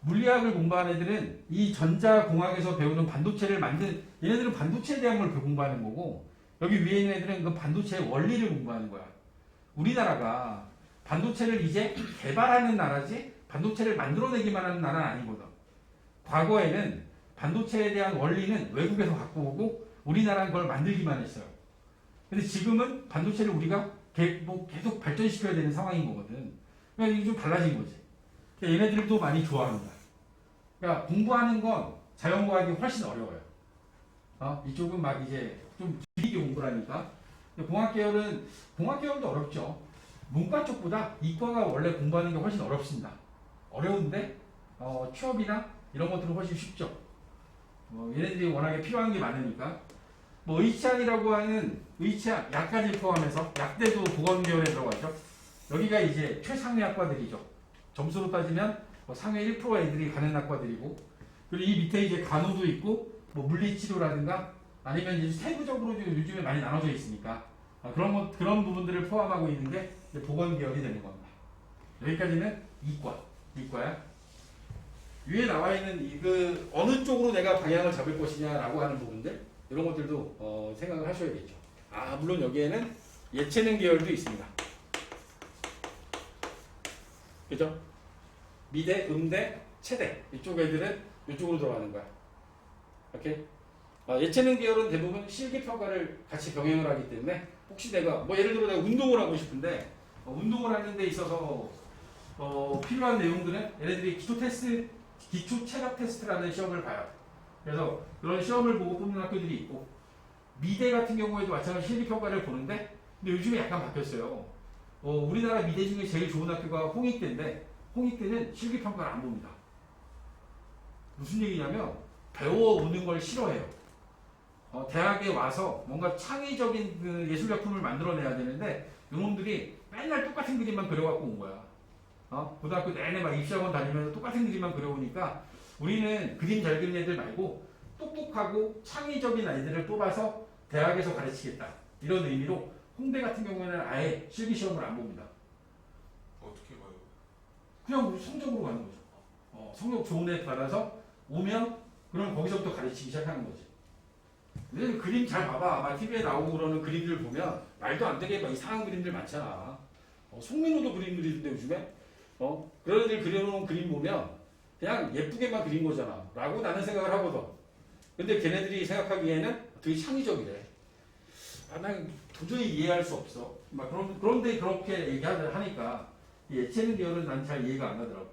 물리학을 공부하는 애들은 이 전자공학에서 배우는 반도체를 만든 얘네들은 반도체에 대한 걸 공부하는 거고 여기 위에 있는 애들은 그 반도체의 원리를 공부하는 거야. 우리나라가 반도체를 이제 개발하는 나라지 반도체를 만들어내기만 하는 나라는 아니거든. 과거에는 반도체에 대한 원리는 외국에서 갖고 오고 우리나라는 그걸 만들기만 했어요. 근데 지금은 반도체를 우리가 계속 발전시켜야 되는 상황인 거거든. 그러니까 이게 좀 달라진 거지. 그러니까 얘네들도 많이 좋아합니다. 그러니까 공부하는 건 자연과학이 훨씬 어려워요. 이쪽은 막 이제 좀 길게 공부하니까. 공학 계열도 어렵죠. 문과 쪽보다 이과가 원래 공부하는 게 훨씬 어렵습니다. 어려운데 취업이나 이런 것들은 훨씬 쉽죠. 얘네들이 워낙에 필요한 게 많으니까. 뭐 의치안이라고 하는 의치안 약까지 포함해서 약대도 보건계열에 들어가죠. 여기가 이제 최상위 학과들이죠. 점수로 따지면 상위 1% 애들이 가는 학과들이고 그리고 이 밑에 이제 간호도 있고 뭐 물리치료라든가 아니면 이제 세부적으로 요즘에 많이 나눠져 있으니까 그런 부분들을 포함하고 있는 게 보건계열이 되는 겁니다. 여기까지는 이과야. 위에 나와 있는 그 어느 쪽으로 내가 방향을 잡을 것이냐라고 하는 부분들 이런 것들도 생각을 하셔야겠죠. 물론 여기에는 예체능 계열도 있습니다. 그죠? 미대, 음대, 체대 이쪽 애들은 이쪽으로 들어가는 거야. 오케이? 예체능 계열은 대부분 실기평가를 같이 병행을 하기 때문에 혹시 내가 예를 들어 내가 운동을 하고 싶은데 운동을 하는 데 있어서 필요한 내용들은 얘네들이 기초 체력 테스트라는 시험을 봐요. 그래서 그런 시험을 보고 뽑는 학교들이 있고 미대 같은 경우에도 마찬가지 실기평가를 보는데 근데 요즘에 약간 바뀌었어요. 우리나라 미대 중에 제일 좋은 학교가 홍익대인데 홍익대는 실기평가를 안 봅니다. 무슨 얘기냐면 배워오는 걸 싫어해요. 대학에 와서 뭔가 창의적인 그 예술작품을 만들어내야 되는데 이놈들이 맨날 똑같은 그림만 그려갖고 온 거야. 고등학교 내내 막 입시학원 다니면서 똑같은 그림만 그려오니까 우리는 그림 잘 그리는 애들 말고 똑똑하고 창의적인 아이들을 뽑아서 대학에서 가르치겠다. 이런 의미로 홍대 같은 경우에는 아예 실기시험을 안 봅니다. 어떻게 봐요? 그냥 성적으로 가는 거죠. 성적 좋은 애 받아서 오면 그럼 거기서부터 가르치기 시작하는 거지. 근데 그림 잘 봐봐. 막 TV에 나오고 그러는 그림들 보면 말도 안 되게 막 이상한 그림들 많잖아. 송민호도 그림 그리는데 요즘에 그런 애들 그려놓은 그림 보면 그냥 예쁘게만 그린 거잖아 라고 나는 생각을 하거든. 근데 걔네들이 생각하기에는 되게 창의적이래. 난 도저히 이해할 수 없어. 막 그런데 그렇게 얘기하니까 예체능 계열은 난 잘 이해가 안 가더라고.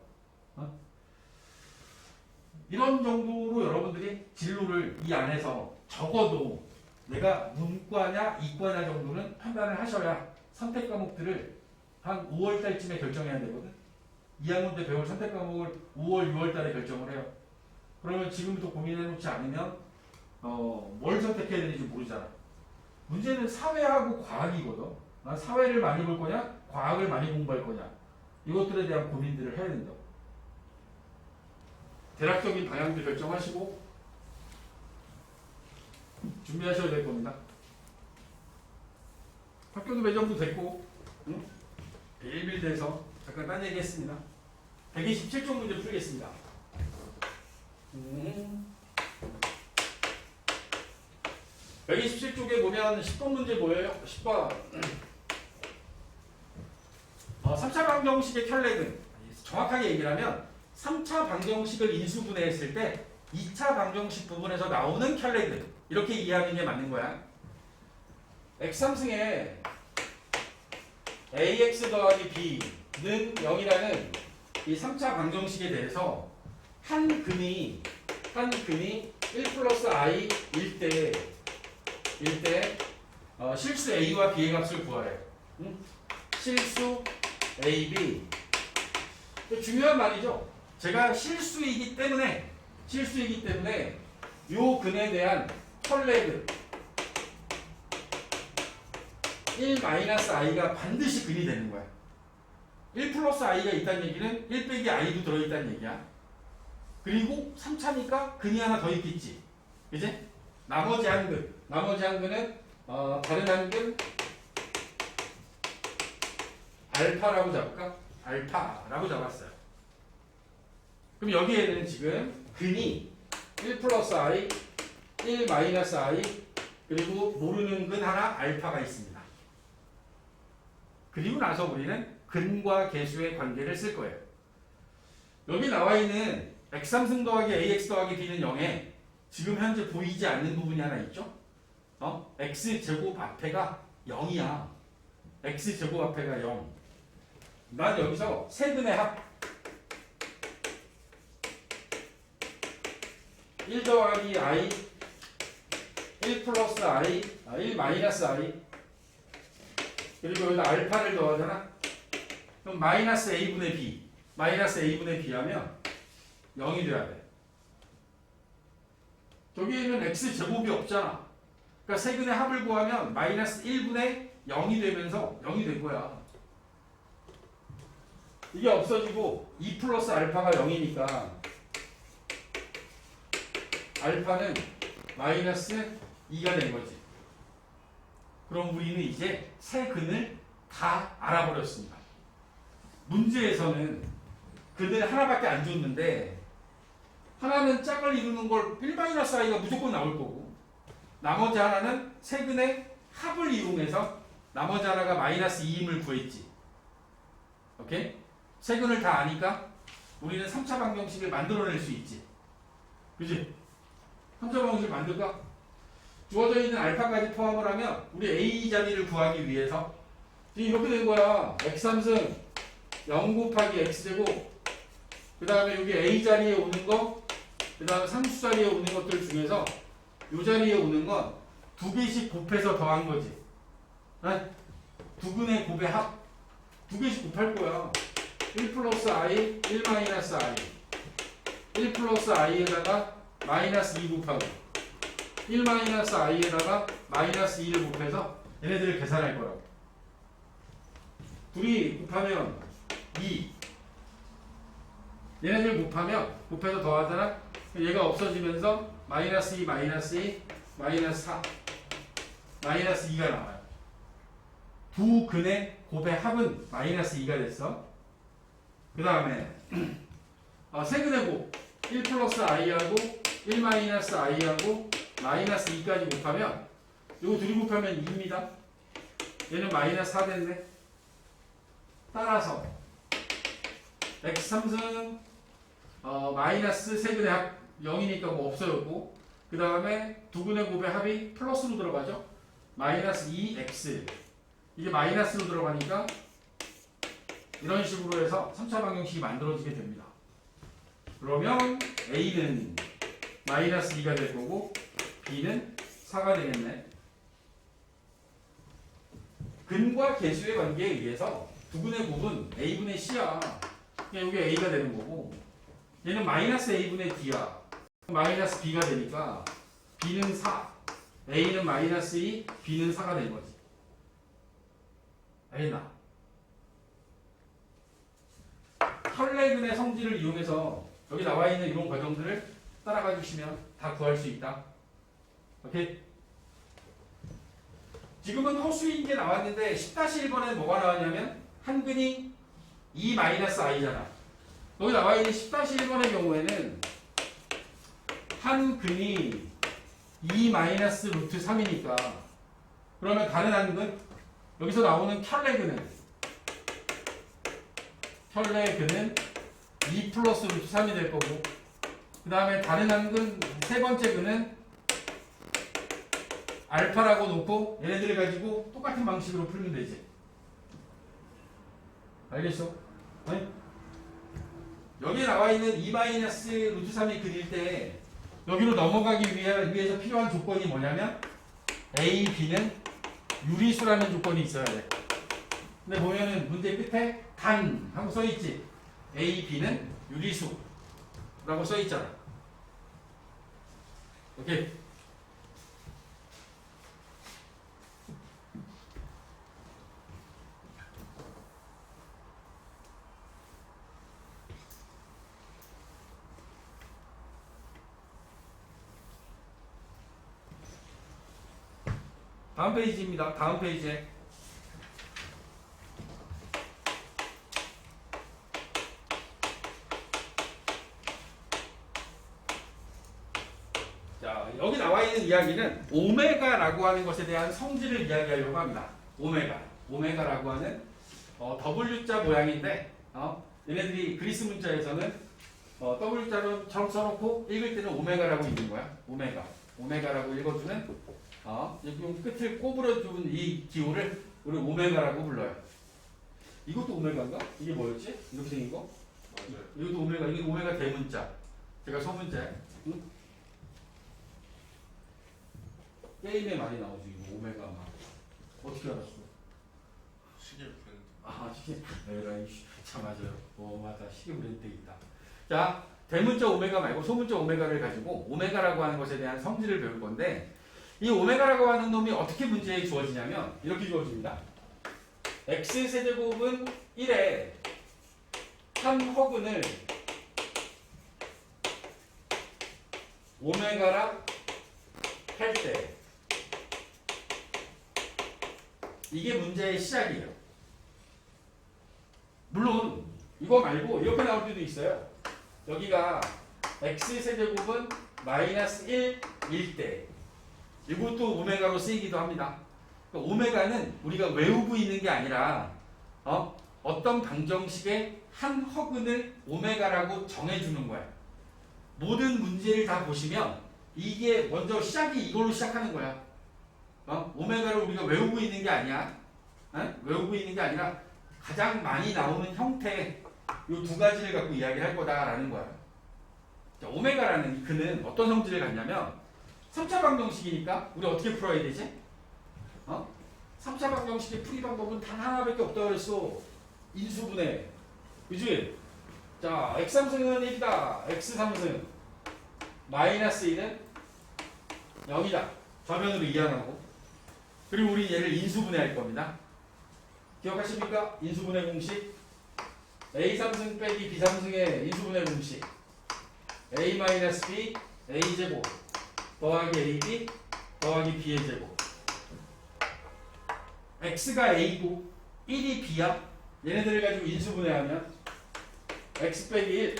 이런 정도로 여러분들이 진로를 이 안에서 적어도 내가 문과냐 이과냐 정도는 판단을 하셔야 선택 과목들을 한 5월 달쯤에 결정해야 되거든. 2학년 때 배울 선택 과목을 5월, 6월 달에 결정을 해요. 그러면 지금부터 고민해 놓지 않으면 뭘 선택해야 되는지 모르잖아. 문제는 사회하고 과학이거든. 사회를 많이 볼 거냐, 과학을 많이 공부할 거냐. 이것들에 대한 고민들을 해야 된다고. 대략적인 방향들 결정하시고 준비하셔야 될 겁니다. 학교도 매점도 됐고 빌빌 돼서 잠깐 딴 얘기 했습니다. 127쪽 문제 풀겠습니다. 127쪽에 보면 10번 문제 보여요. 10번 3차 방정식의 켤레근 정확하게 얘기를 하면 3차 방정식을 인수분해했을 때 2차 방정식 부분에서 나오는 켤레근 이렇게 이해하는 게 맞는 거야. x3승에 ax 더하기 b는 0이라는 이 3차 방정식에 대해서 한 근이 1 플러스 i일 때 실수 a와 b의 값을 구하래. 응? 실수 a, b. 중요한 말이죠. 제가 실수이기 때문에 요 근에 대한 털레그 1-i가 반드시 근이 되는 거야. 1 플러스 i가 있다는 얘기는 1 빼기 i도 들어있다는 얘기야. 그리고 3차니까 근이 하나 더 있겠지. 그지? 나머지 한 근은 다른 한 근 알파라고 잡을까? 알파라고 잡았어요. 그럼 여기에는 지금 근이 1 플러스 i, 1 마이너스 i, 그리고 모르는 근 하나 알파가 있습니다. 그리고 나서 우리는 근과 계수의 관계를 쓸 거예요. 여기 나와 있는 x3승 더하기 ax 더하기 b는 0에 지금 현재 보이지 않는 부분이 하나 있죠? x제곱 앞에가 0이야. x제곱 앞에가 0. 난 여기서 세근의 합 1 더하기 i, 1 플러스 i, 1 마이너스 i, 그리고 여기다 알파를 더하잖아? 그럼 마이너스 a분의 b, 하면 0이 돼야 돼. 저기에는 x제곱이 없잖아. 그러니까 세근의 합을 구하면 마이너스 1분의 0이 되면서 0이 된 거야. 이게 없어지고 2 플러스 알파가 0이니까 알파는 마이너스 2가 된 거지. 그럼 우리는 이제 세 근을 다 알아버렸습니다. 문제에서는 근을 하나밖에 안 줬는데 하나는 짝을 이루는 걸 1-i가 무조건 나올 거고 나머지 하나는 세 근의 합을 이용해서 나머지 하나가 마이너스 2임을 구했지. 오케이? 세 근을 다 아니까 우리는 3차 방정식을 만들어낼 수 있지. 그지? 3차 방정식을 만들까? 주어져 있는 알파까지 포함을 하면 우리 a 자리를 구하기 위해서 이렇게 된 거야. x3승 0 곱하기 x제곱, 그 다음에 여기 a 자리에 오는 거, 그 다음에 상수 자리에 오는 것들 중에서 이 자리에 오는 건 두 개씩 곱해서 더한 거지. 두 근의 곱의 합 두 개씩 곱할 거야. 1 플러스 i, 1 마이너스 i, 1 플러스 i에다가 마이너스 2 곱하기 1 마이너스 i에다가 마이너스 2를 곱해서 얘네들을 계산할 거라고. 둘이 곱하면 2, 얘네들 곱해서 더하잖아. 얘가 없어지면서 마이너스 2, 마이너스 2, 마이너스 4, 마이너스 2가 나와요. 두 근의 곱의 합은 마이너스 2가 됐어. 그 다음에 세 근의 곱 1 플러스 i하고 1 마이너스 i하고 마이너스 2까지 곱하면 요거 둘이 곱하면 2입니다. 얘는 마이너스 4 됐네. 따라서 x3승 마이너스 세근의 합 0이니까 뭐 없어졌고, 그 다음에 두 근의 곱의 합이 플러스로 들어가죠. 마이너스 2x, 이게 마이너스로 들어가니까 이런 식으로 해서 3차 방정식이 만들어지게 됩니다. 그러면 a는 마이너스 2가 될 거고 b는 4가 되겠네. 근과 계수의 관계에 의해서 두 근의 곱은 a분의 c야. 그냥 여기 a가 되는 거고, 얘는 마이너스 a분의 d야. 마이너스 b가 되니까 b는 4, a는 마이너스 2, b는 4가 된 거지. 알겠나? 혈내근의 성질을 이용해서 여기 나와 있는 이런 과정들을 따라가 주시면 다 구할 수 있다. 오케이? 지금은 허수인 게 나왔는데 10-1번에 뭐가 나왔냐면 한 근이 2-i잖아. 여기 나와 있는 10-1번의 경우에는 한 근이 2-√3이니까 그러면 다른 한 근, 여기서 나오는 혈내근은 2 플러스 루트 3이 될 거고, 그 다음에 다른 한 근, 세 번째 근은 알파라고 놓고 얘네들을 가지고 똑같은 방식으로 풀면 되지. 알겠어? 네? 여기 나와 있는 2-루트 3이 그릴 때 여기로 넘어가기 위해서 필요한 조건이 뭐냐면 A, B는 유리수라는 조건이 있어야 돼. 근데 보면은 문제 끝에 단 하고 써있지. A, B는 유리수라고 써있잖아. 오케이. 다음 페이지입니다. 다음 페이지에 자, 여기 나와 있는 이야기는 오메가라고 하는 것에 대한 성질을 이야기하려고 합니다. 오메가라고 하는 W자 모양인데 얘네들이 그리스 문자에서는 W자처럼 써놓고 읽을 때는 오메가라고 읽는 거야. 오메가라고 읽어주는 이 끝을 꼬부러준 이 기호를 우리 오메가라고 불러요. 이것도 오메가인가? 이게 뭐였지? 이렇게 생긴 거? 맞아요. 이것도 오메가, 이게 오메가 대문자. 제가 소문자야. 응? 게임에 많이 나오지, 이거 오메가 막. 어떻게 알았어? 시계 브랜드. 아, 시계. 에라이, 참 맞아요. 맞아. 시계 브랜드 있다. 자, 대문자 오메가 말고 소문자 오메가를 가지고 오메가라고 하는 것에 대한 성질을 배울 건데, 이 오메가라고 하는 놈이 어떻게 문제에 주어지냐면 이렇게 주어집니다. x세제곱은 1에 한 허근을 오메가라 할 때 이게 문제의 시작이에요. 물론 이거 말고 이렇게 나올 때도 있어요. 여기가 x세제곱은 마이너스 1일 때 이것도 오메가로 쓰이기도 합니다. 그러니까 오메가는 우리가 외우고 있는 게 아니라 어떤 방정식의 한 허근을 오메가라고 정해주는 거야. 모든 문제를 다 보시면 이게 먼저 시작이 이걸로 시작하는 거야. 오메가를 우리가 외우고 있는 게 아니야. 외우고 있는 게 아니라 가장 많이 나오는 형태 이 두 가지를 갖고 이야기를 할 거다라는 거야. 자, 오메가라는 그는 어떤 성질을 갖냐면 3차 방정식이니까 우리 어떻게 풀어야 되지? 3차 방정식의 풀이 방법은 단 하나밖에 없다고 그랬어. 인수분해. 그지? 자, x3승은 1이다. x3승 마이너스 1은 0이다. 좌변으로 이항하고. 그리고 우리 얘를 인수분해 할 겁니다. 기억하십니까? 인수분해 공식. a3승 빼기 b3승의 인수분해 공식. a-b a제곱 더하기 ab 더하기 b의 제곱. x가 a고 1이 b야. 얘네들을 가지고 인수분해하면 x 빼기 1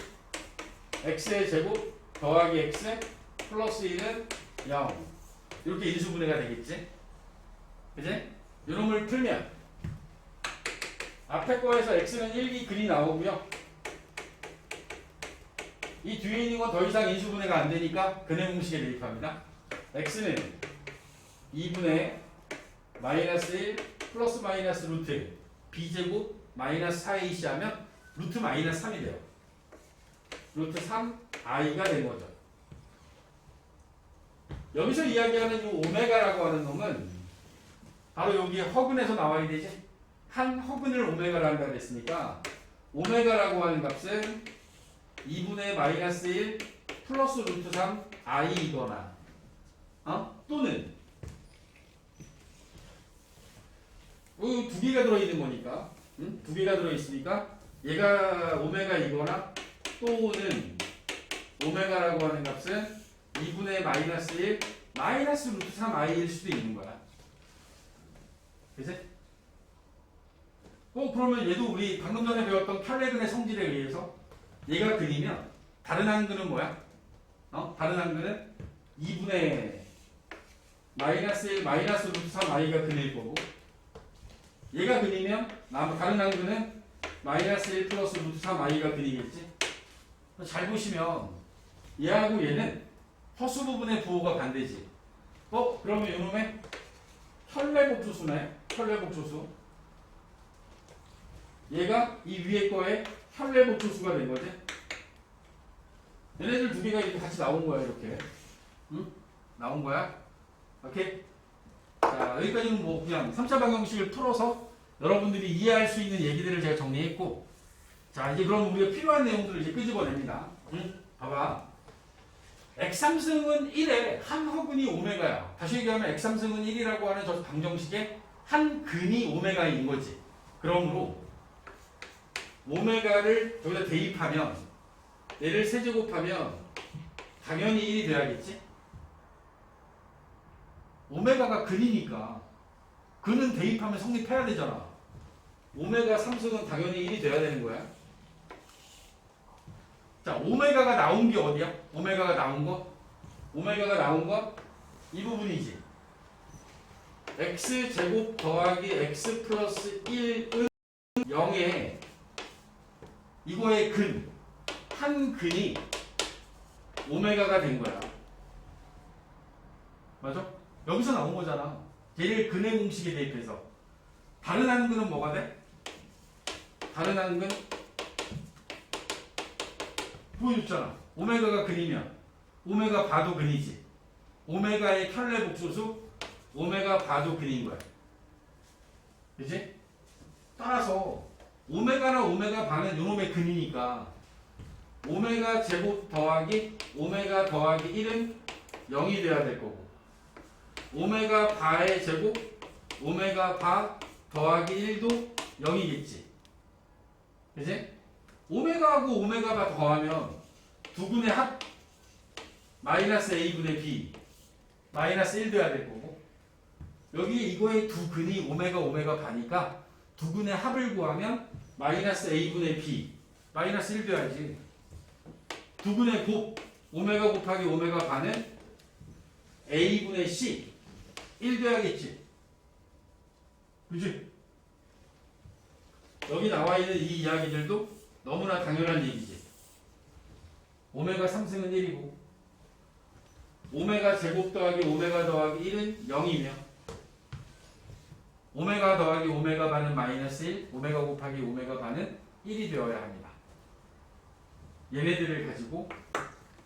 x의 제곱 더하기 x 플러스 1은 0 이렇게 인수분해가 되겠지. 그지? 이놈을 풀면 앞에 거에서 x는 1이 글이 나오고요. 이 뒤에 있는 건 더 이상 인수분해가 안 되니까 근해 공식에 대입합니다. x는 2분의 마이너스 1 플러스 마이너스 루트 b제곱 마이너스 4ac 하면 루트 마이너스 3이 돼요. 루트 3i가 된 거죠. 여기서 이야기하는 이 오메가라고 하는 놈은 바로 여기 허근에서 나와야 되지. 한 허근을 오메가로 한다 그랬으니까 오메가라고 하는 값은 2분의 마이너스 1 플러스 루트 3 i이거나 또는 두 개가 들어있는 거니까 두 개가 들어있으니까 얘가 오메가이거나 또는 오메가라고 하는 값은 2분의 마이너스 1 마이너스 루트 3 i일 수도 있는 거야. 그치? 그러면 얘도 우리 방금 전에 배웠던 칼레근의 성질에 의해서 얘가 근이면 다른 한근은 뭐야? 다른 한근은 2분의 마이너스 1 마이너스 루트 3 i가 근일 거고 얘가 근이면 다른 한근은 마이너스 1 플러스 루트 3 i가 근이겠지? 잘 보시면 얘하고 얘는 허수 부분의 부호가 반대지. 그러면 요놈의 현례복소수네. 현례복소수. 얘가 이 위에 거에 현례복소수가 된 거지. 얘네들 두 개가 이렇게 같이 나온 거야, 이렇게. 응? 나온 거야. 오케이? 자, 여기까지는 뭐 그냥 3차 방정식을 풀어서 여러분들이 이해할 수 있는 얘기들을 제가 정리했고, 자, 이제 그럼 우리가 필요한 내용들을 이제 끄집어냅니다. 응? 봐봐. x3승은 1에 한 허근이 오메가야. 다시 얘기하면 x3승은 1이라고 하는 저 방정식에 한 근이 오메가인 거지. 그러므로 오메가를 여기다 대입하면 얘를 세제곱하면 당연히 1이 돼야겠지? 오메가가 근이니까 근은 대입하면 성립해야 되잖아. 오메가 3승은 당연히 1이 돼야 되는 거야. 자, 오메가가 나온 게 어디야? 오메가가 나온 거? 오메가가 나온 거? 이 부분이지. x제곱 더하기 x 플러스 1은 0에 이거의 근, 한 근이 오메가가 된 거야. 맞아? 여기서 나온 거잖아. 얘를 근의 공식에 대입해서. 다른 한 근은 뭐가 돼? 다른 한 근? 보여줬잖아. 오메가가 근이면 오메가 바도 근이지. 오메가의 편례복소수 오메가 바도 근인 거야. 그치? 따라서 오메가나 오메가 바는 요놈의 근이니까 오메가 제곱 더하기 오메가 더하기 1은 0이 돼야 될 거고, 오메가 바의 제곱 오메가 바 더하기 1도 0이겠지. 그치? 오메가하고 오메가 바 더하면 두 근의 합 마이너스 a분의 b 마이너스 1 돼야 될 거고, 여기 이거의 두 근이 오메가 오메가 바니까 두 근의 합을 구하면 마이너스 a분의 b 마이너스 1 돼야지. 두 근의 곱 오메가 곱하기 오메가 바는 a분의 c 1 돼야겠지. 그치? 여기 나와 있는 이 이야기들도 너무나 당연한 얘기지. 오메가 3승은 1이고 오메가 제곱 더하기 오메가 더하기 1은 0이며 오메가 더하기 오메가 반은 마이너스 1, 오메가 곱하기 오메가 반은 1이 되어야 합니다. 얘네들을 가지고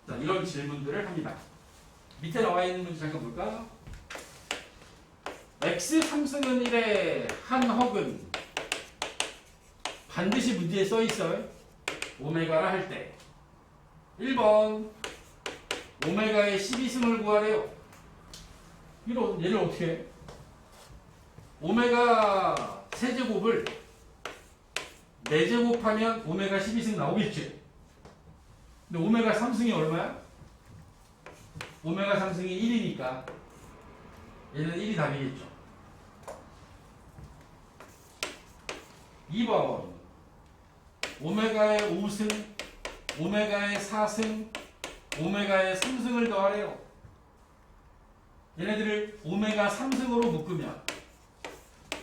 자, 이런 질문들을 합니다. 밑에 나와 있는 문제 잠깐 볼까? x 3승은 1의 한 허근 반드시 문제에 써 있어요. 오메가라 할 때 1번 오메가의 12승을 구하래요. 얘를 어떻게 해? 오메가 세제곱을 4제곱하면 오메가 12승 나오겠지. 근데 오메가 3승이 얼마야? 오메가 3승이 1이니까 얘는 1이 답이겠죠. 2번 오메가의 5승, 오메가의 4승, 오메가의 3승을 더하래요. 얘네들을 오메가 3승으로 묶으면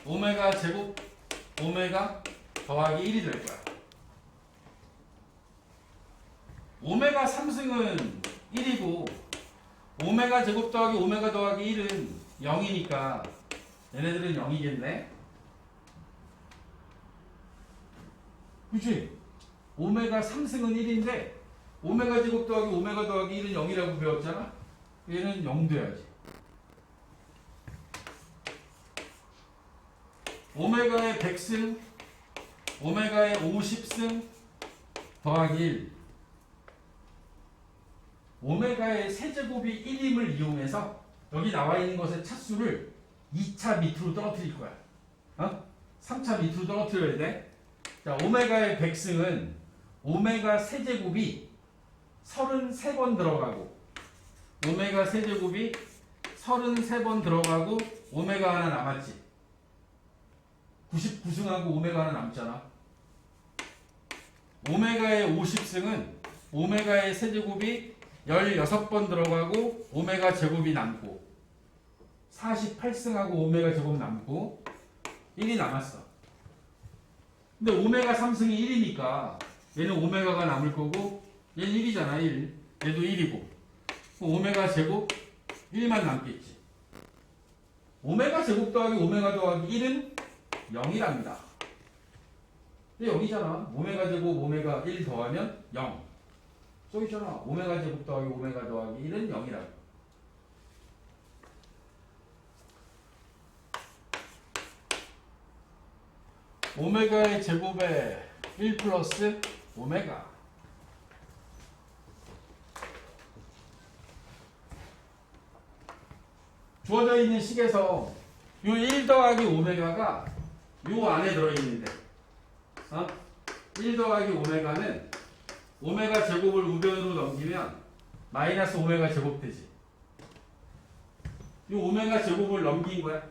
오메가 제곱 오메가 더하기 1이 될 거야. 오메가 3승은 1이고 오메가 제곱 더하기 오메가 더하기 1은 0이니까 얘네들은 0이겠네. 그치? 오메가 3승은 1인데 오메가 제곱 더하기 오메가 더하기 1은 0이라고 배웠잖아? 얘는 0 돼야지. 오메가의 100승, 오메가의 50승 더하기 1. 오메가의 세제곱이 1임을 이용해서 여기 나와 있는 것의 차수를 2차 밑으로 떨어뜨릴 거야. 3차 밑으로 떨어뜨려야 돼. 자, 오메가의 100승은 오메가 세제곱이 33번 들어가고 오메가 세제곱이 33번 들어가고 오메가 하나 남았지. 99승하고 오메가 하나 남잖아. 오메가의 50승은 오메가의 세제곱이 16번 들어가고 오메가 제곱이 남고 48승하고 오메가 제곱 남고 1이 남았어. 근데 오메가 3승이 1이니까 얘는 오메가가 남을 거고 얘는 1이잖아. 1. 얘도 1이고 오메가 제곱 1만 남겠지. 오메가 제곱 더하기 오메가 더하기 1은 0이랍니다. 근데 여기잖아. 오메가 제곱 오메가 1 더하면 0. 저기 있잖아. 오메가 제곱 더하기 오메가 더하기 1은 0이라고. 오메가의 제곱에 1 플러스 오메가. 주어져 있는 식에서 요 1 더하기 오메가가 요 안에 들어있는데 1 더하기 오메가는 오메가 제곱을 우변으로 넘기면 마이너스 오메가 제곱 되지. 요 오메가 제곱을 넘긴 거야.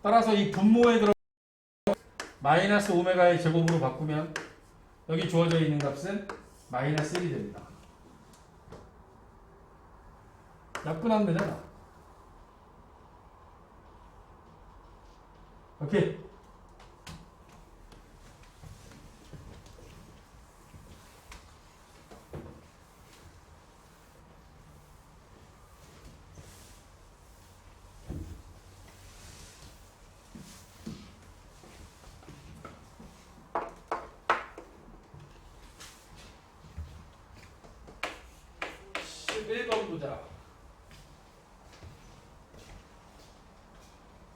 따라서 이 분모에 들어 마이너스 오메가의 제곱으로 바꾸면 여기 주어져 있는 값은 마이너스 1이 됩니다. 약분하면 되잖아. 오케이. 보자.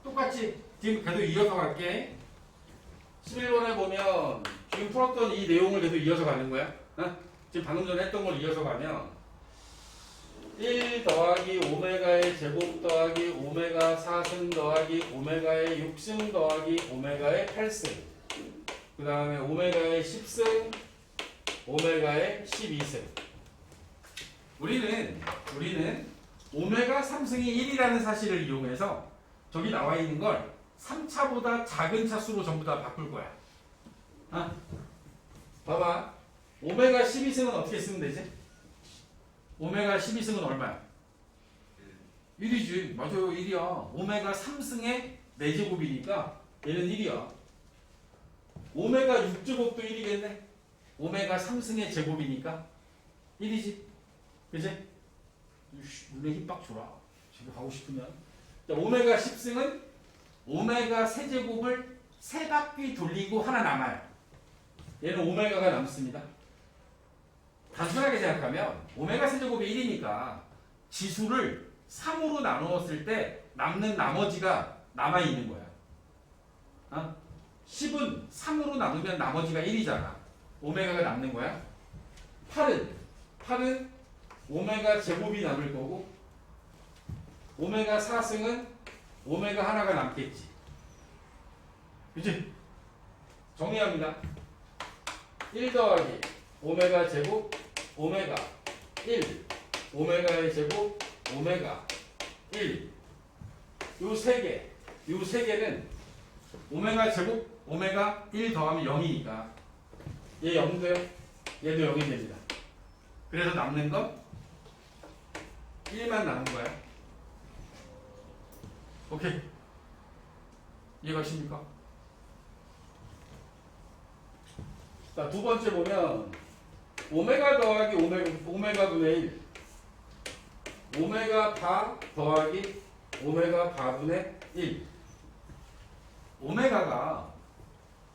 똑같이 지금 계속 이어서 갈게. 11번에 보면 지금 풀었던 이 내용을 계속 이어서 가는 거야. 지금 방금 전에 했던 걸 이어서 가면 1 더하기 오메가의 제곱 더하기 오메가 4승 더하기 오메가의 6승 더하기 오메가의 8승, 그 다음에 오메가의 10승, 오메가의 12승. 우리는 오메가 3승이 1이라는 사실을 이용해서 저기 나와 있는 걸 3차보다 작은 차수로 전부 다 바꿀 거야. 봐봐. 오메가 12승은 어떻게 쓰면 되지? 오메가 12승은 얼마야? 1이지. 맞아요. 1이야. 오메가 3승의 4제곱이니까 얘는 1이야. 오메가 6제곱도 1이겠네. 오메가 3승의 제곱이니까 1이지. 그치? 눈에 힘빡 줘라. 지금 하고 싶으면. 자, 오메가 10승은 오메가 세제곱을 3바퀴 돌리고 하나 남아요. 얘는 오메가가 남습니다. 단순하게 생각하면 오메가 세제곱이 1이니까 지수를 3으로 나누었을 때 남는 나머지가 남아있는 거야. 10은 3으로 나누면 나머지가 1이잖아. 오메가가 남는 거야. 8은 오메가 제곱이 남을 거고, 오메가 4승은 오메가 하나가 남겠지. 그치? 정리합니다. 1 더하기 오메가 제곱 오메가 1, 오메가의 제곱 오메가 1. 요 세 개는 오메가 제곱 오메가 1 더하면 0이니까 얘 0돼요. 얘도 0이 됩니다. 그래서 남는 건 1만 남은 거야. 오케이. 이해가십니까? 자, 두 번째 보면 오메가 더하기 오메가 분의 1, 오메가 바 더하기 오메가 바분의 1. 오메가가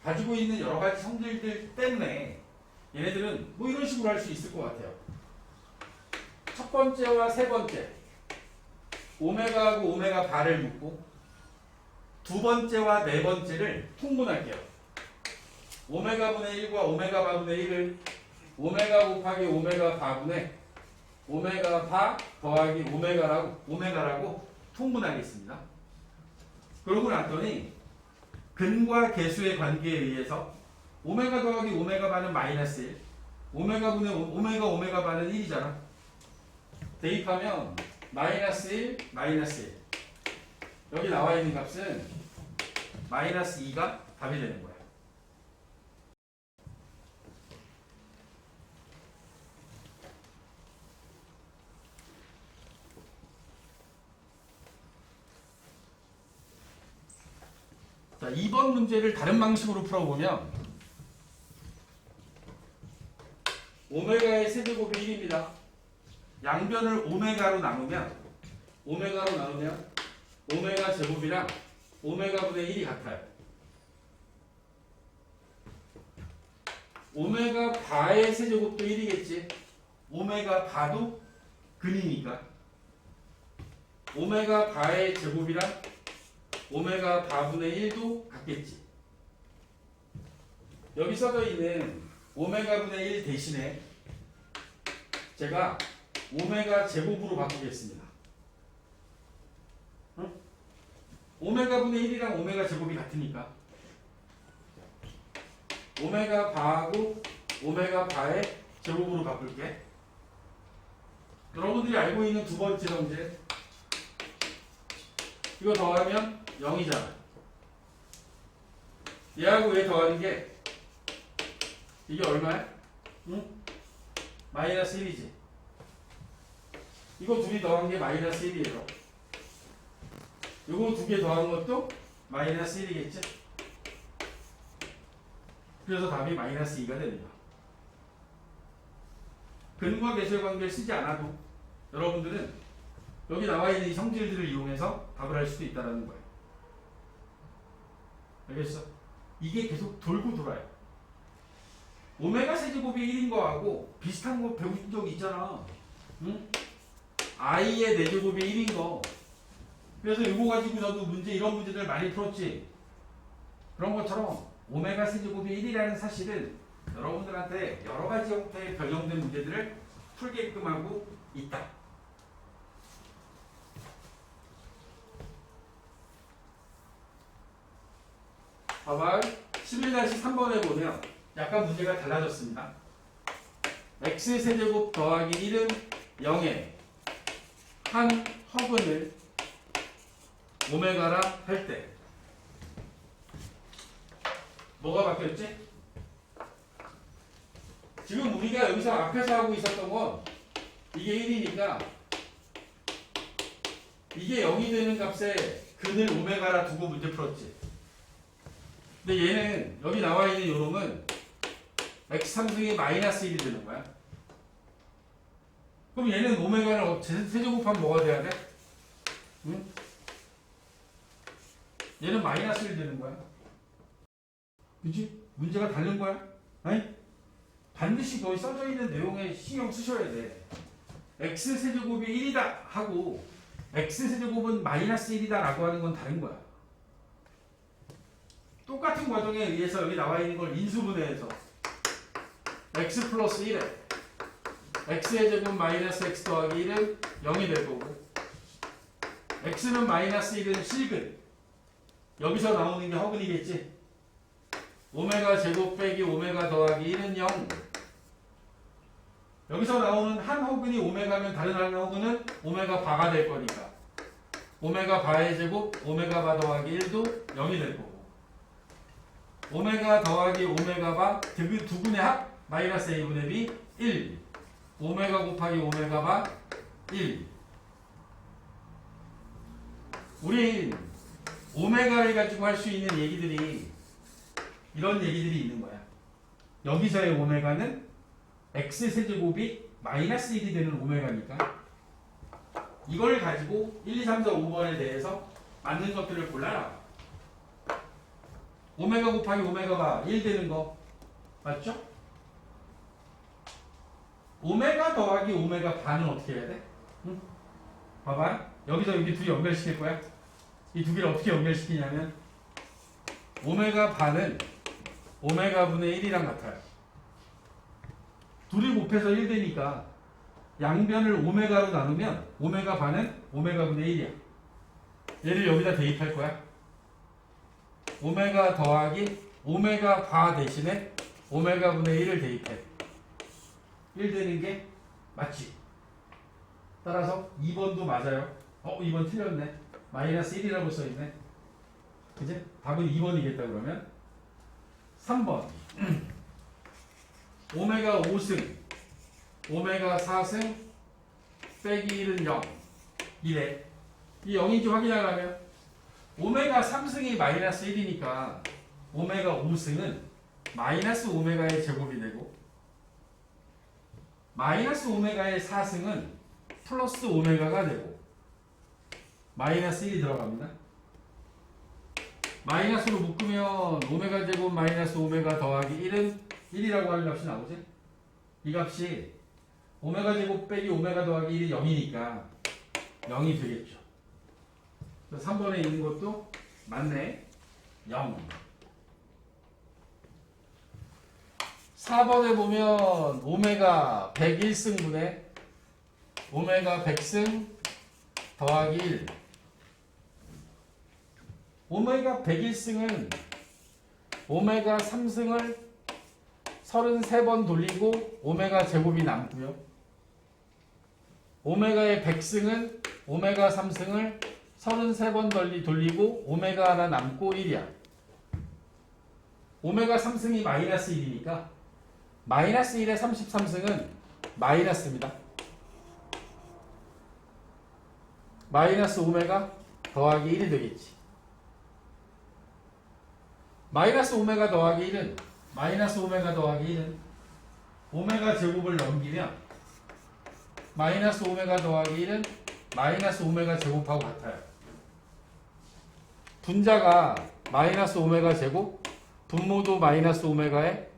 가지고 있는 여러 가지 성질들 때문에 얘네들은 뭐 이런 식으로 할 수 있을 것 같아요. 첫 번째와 세 번째 오메가하고 오메가 바를 묶고, 두 번째와 네 번째를 통분할게요. 오메가 분의 1과 오메가 바분의 1을 오메가 곱하기 오메가 바분의 오메가 바 더하기 오메가라고 통분하겠습니다. 그러고 났더니 근과 계수의 관계에 의해서 오메가 더하기 오메가 바는 마이너스 1, 오메가 분의 오메가 바는 1이잖아. 대입하면 마이너스 1, 마이너스 1. 여기 나와 있는 값은 마이너스 2가 답이 되는 거야. 자, 2번 문제를 다른 방식으로 풀어보면 오메가의 세제곱이 1입니다. 양변을 오메가로 나누면 오메가로 나누면 오메가 제곱이랑 오메가 분의 1이 같아요. 오메가 바의 세제곱도 1이겠지. 오메가 바도 근이니까. 오메가 바의 제곱이랑 오메가 바분의 1도 같겠지. 여기 써져 있는 오메가 분의 1 대신에 제가 오메가 제곱으로 바꾸겠습니다. 응? 오메가 분의 1이랑 오메가 제곱이 같으니까 오메가 바하고 오메가 바의 제곱으로 바꿀게. 여러분들이 알고 있는 두 번째 정제, 이거 더하면 0이잖아. 얘하고 얘 더하는 게 이게 얼마야? 응? 마이너스 1이지. 이거 둘이 더한 게 마이너스 1이에요. 이거 두 개 더한 것도 마이너스 1이겠지? 그래서 답이 마이너스 2가 되는 거야. 근과 계수의 관계를 쓰지 않아도 여러분들은 여기 나와 있는 이 성질들을 이용해서 답을 할 수도 있다는 거예요. 알겠어? 이게 계속 돌고 돌아요. 오메가 세제곱이 1인 거하고 비슷한 거 배우신 적 있잖아. 응? i의 4제곱이 1인 거. 그래서 이거 가지고 너도 문제, 이런 문제들 많이 풀었지. 그런 것처럼 오메가 세제곱이 1이라는 사실은 여러분들한테 여러 가지 형태의 변형된 문제들을 풀게끔 하고 있다. 봐봐. 11-3번에 보면 약간 문제가 달라졌습니다. x 세제곱 더하기 1은 0에 한 허근을 오메가라 할 때 뭐가 바뀌었지? 지금 우리가 여기서 앞에서 하고 있었던 건 이게 1이니까 이게 0이 되는 값에 근을 오메가라 두고 문제 풀었지. 근데 얘는 여기 나와 있는 요놈은 x3승이 마이너스 1이 되는 거야. 그럼 얘는 오메가를 세제곱하면 뭐가 돼야 돼? 응? 얘는 마이너스 1 되는 거야. 그치? 문제가 다른 거야? 아니? 반드시 거기 써져 있는 내용에 신경 쓰셔야 돼. x세제곱이 1이다 하고 x세제곱은 마이너스 1이다 라고 하는 건 다른 거야. 똑같은 과정에 의해서 여기 나와 있는 걸 인수분해해서 x 플러스 1에 x의 제곱 마이너스 x 더하기 1은 0이 될 거고 x는 마이너스 1은 실근, 여기서 나오는 게 허근이겠지. 오메가 제곱 빼기 오메가 더하기 1은 0. 여기서 나오는 한 허근이 오메가면 다른 한 허근은 오메가 바가 될 거니까 오메가 바의 제곱 오메가 바 더하기 1도 0이 될 거고 오메가 더하기 오메가 바 두 분의 합 마이너스 a분의 b 1. 오메가 곱하기 오메가 바 1. 우리 오메가를 가지고 할 수 있는 얘기들이 이런 얘기들이 있는 거야. 여기서의 오메가는 x 세제곱이 마이너스 1이 되는 오메가니까 이걸 가지고 1, 2, 3, 4, 5번에 대해서 맞는 것들을 골라라. 오메가 곱하기 오메가가 1 되는 거 맞죠? 오메가 더하기 오메가 반은 어떻게 해야 돼? 응? 봐봐. 여기서 여기 둘이 연결시킬 거야. 이 두 개를 어떻게 연결시키냐면 오메가 반은 오메가 분의 1이랑 같아요. 둘이 곱해서 1 되니까 양변을 오메가로 나누면 오메가 반은 오메가 분의 1이야. 얘를 여기다 대입할 거야. 오메가 더하기 오메가 바 대신에 오메가 분의 1을 대입해. 1 되는 게 맞지? 따라서 2번도 맞아요. 2번 틀렸네. 마이너스 1이라고 써있네. 그치? 답은 2번이겠다 그러면 3번 오메가 5승 오메가 4승 빼기 1은 0 이래. 이 0인지 확인하려면 오메가 3승이 마이너스 1이니까 오메가 5승은 마이너스 오메가의 제곱이 되고 마이너스 오메가의 4승은 플러스 오메가가 되고 마이너스 1이 들어갑니다. 마이너스로 묶으면 오메가 제곱 마이너스 오메가 더하기 1은 1이라고 하는 값이 나오지? 이 값이 오메가 제곱 빼기 오메가 더하기 1이 0이니까 0이 되겠죠. 3번에 있는 것도 맞네. 0. 4번에 보면 오메가 101승분의 오메가 100승 더하기 1. 오메가 101승은 오메가 3승을 33번 돌리고 오메가 제곱이 남고요. 오메가의 100승은 오메가 3승을 33번 돌리고 오메가 하나 남고 1이야. 오메가 3승이 마이너스 1이니까 마이너스 1의 33승은 마이너스입니다. 마이너스 오메가 더하기 1이 되겠지. 마이너스 오메가 더하기 1은 마이너스 오메가 더하기 1은 오메가 제곱을 넘기면 마이너스 오메가 더하기 1은 마이너스 오메가 제곱하고 같아요. 분자가 마이너스 오메가 제곱, 분모도 마이너스 오메가의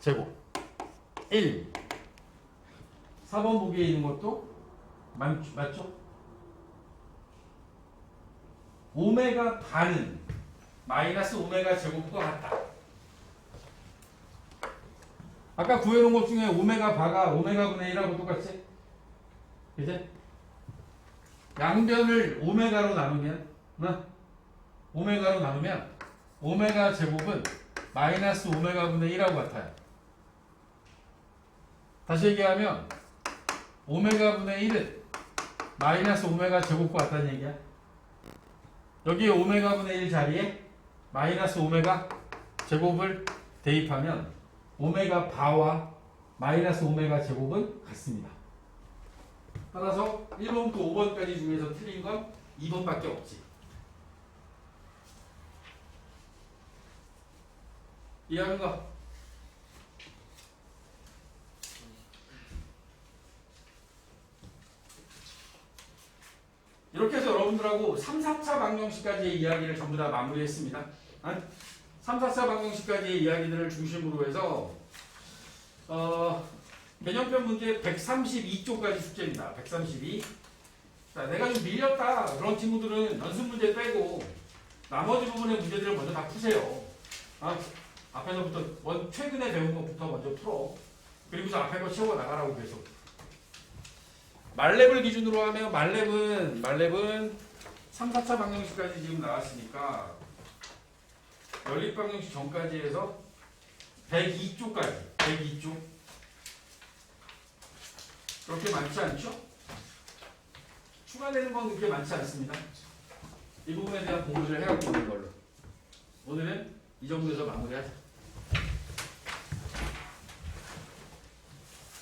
제곱 1. 4번 보기에 있는 것도 맞죠? 오메가 반은 마이너스 오메가 제곱과 같다. 아까 구해놓은 것 중에 오메가 바가 오메가 분의 1하고 똑같지? 그지? 양변을 오메가로 나누면 오메가 제곱은 마이너스 오메가 분의 1하고 같아요. 다시 얘기하면 오메가 분의 1은 마이너스 오메가 제곱과 같다는 얘기야. 여기 오메가 분의 1 자리에 마이너스 오메가 제곱을 대입하면 오메가 바와 마이너스 오메가 제곱은 같습니다. 따라서 1번부터 5번까지 중에서 틀린 건 2번밖에 없지. 이해하는 거? 이렇게 해서 여러분들하고 3, 4차 방정식까지의 이야기를 전부 다 마무리했습니다. 3, 4차 방정식까지의 이야기들을 중심으로 해서 개념편 문제 132쪽까지 숙제입니다. 132. 자, 내가 좀 밀렸다. 그런 친구들은 연습 문제 빼고 나머지 부분의 문제들을 먼저 다 푸세요. 앞에서부터 최근에 배운 것부터 먼저 풀어. 그리고서 앞에 거 채워 나가라고 계속. 말렙을 기준으로 하면 말렙은 3, 4차 방정식까지 지금 나왔으니까 연립 방정식 전까지 해서 102쪽까지 102쪽 그렇게 많지 않죠? 추가되는 건 그렇게 많지 않습니다. 이 부분에 대한 공부를 해갖고 있는 걸로 오늘은 이 정도에서 마무리하자.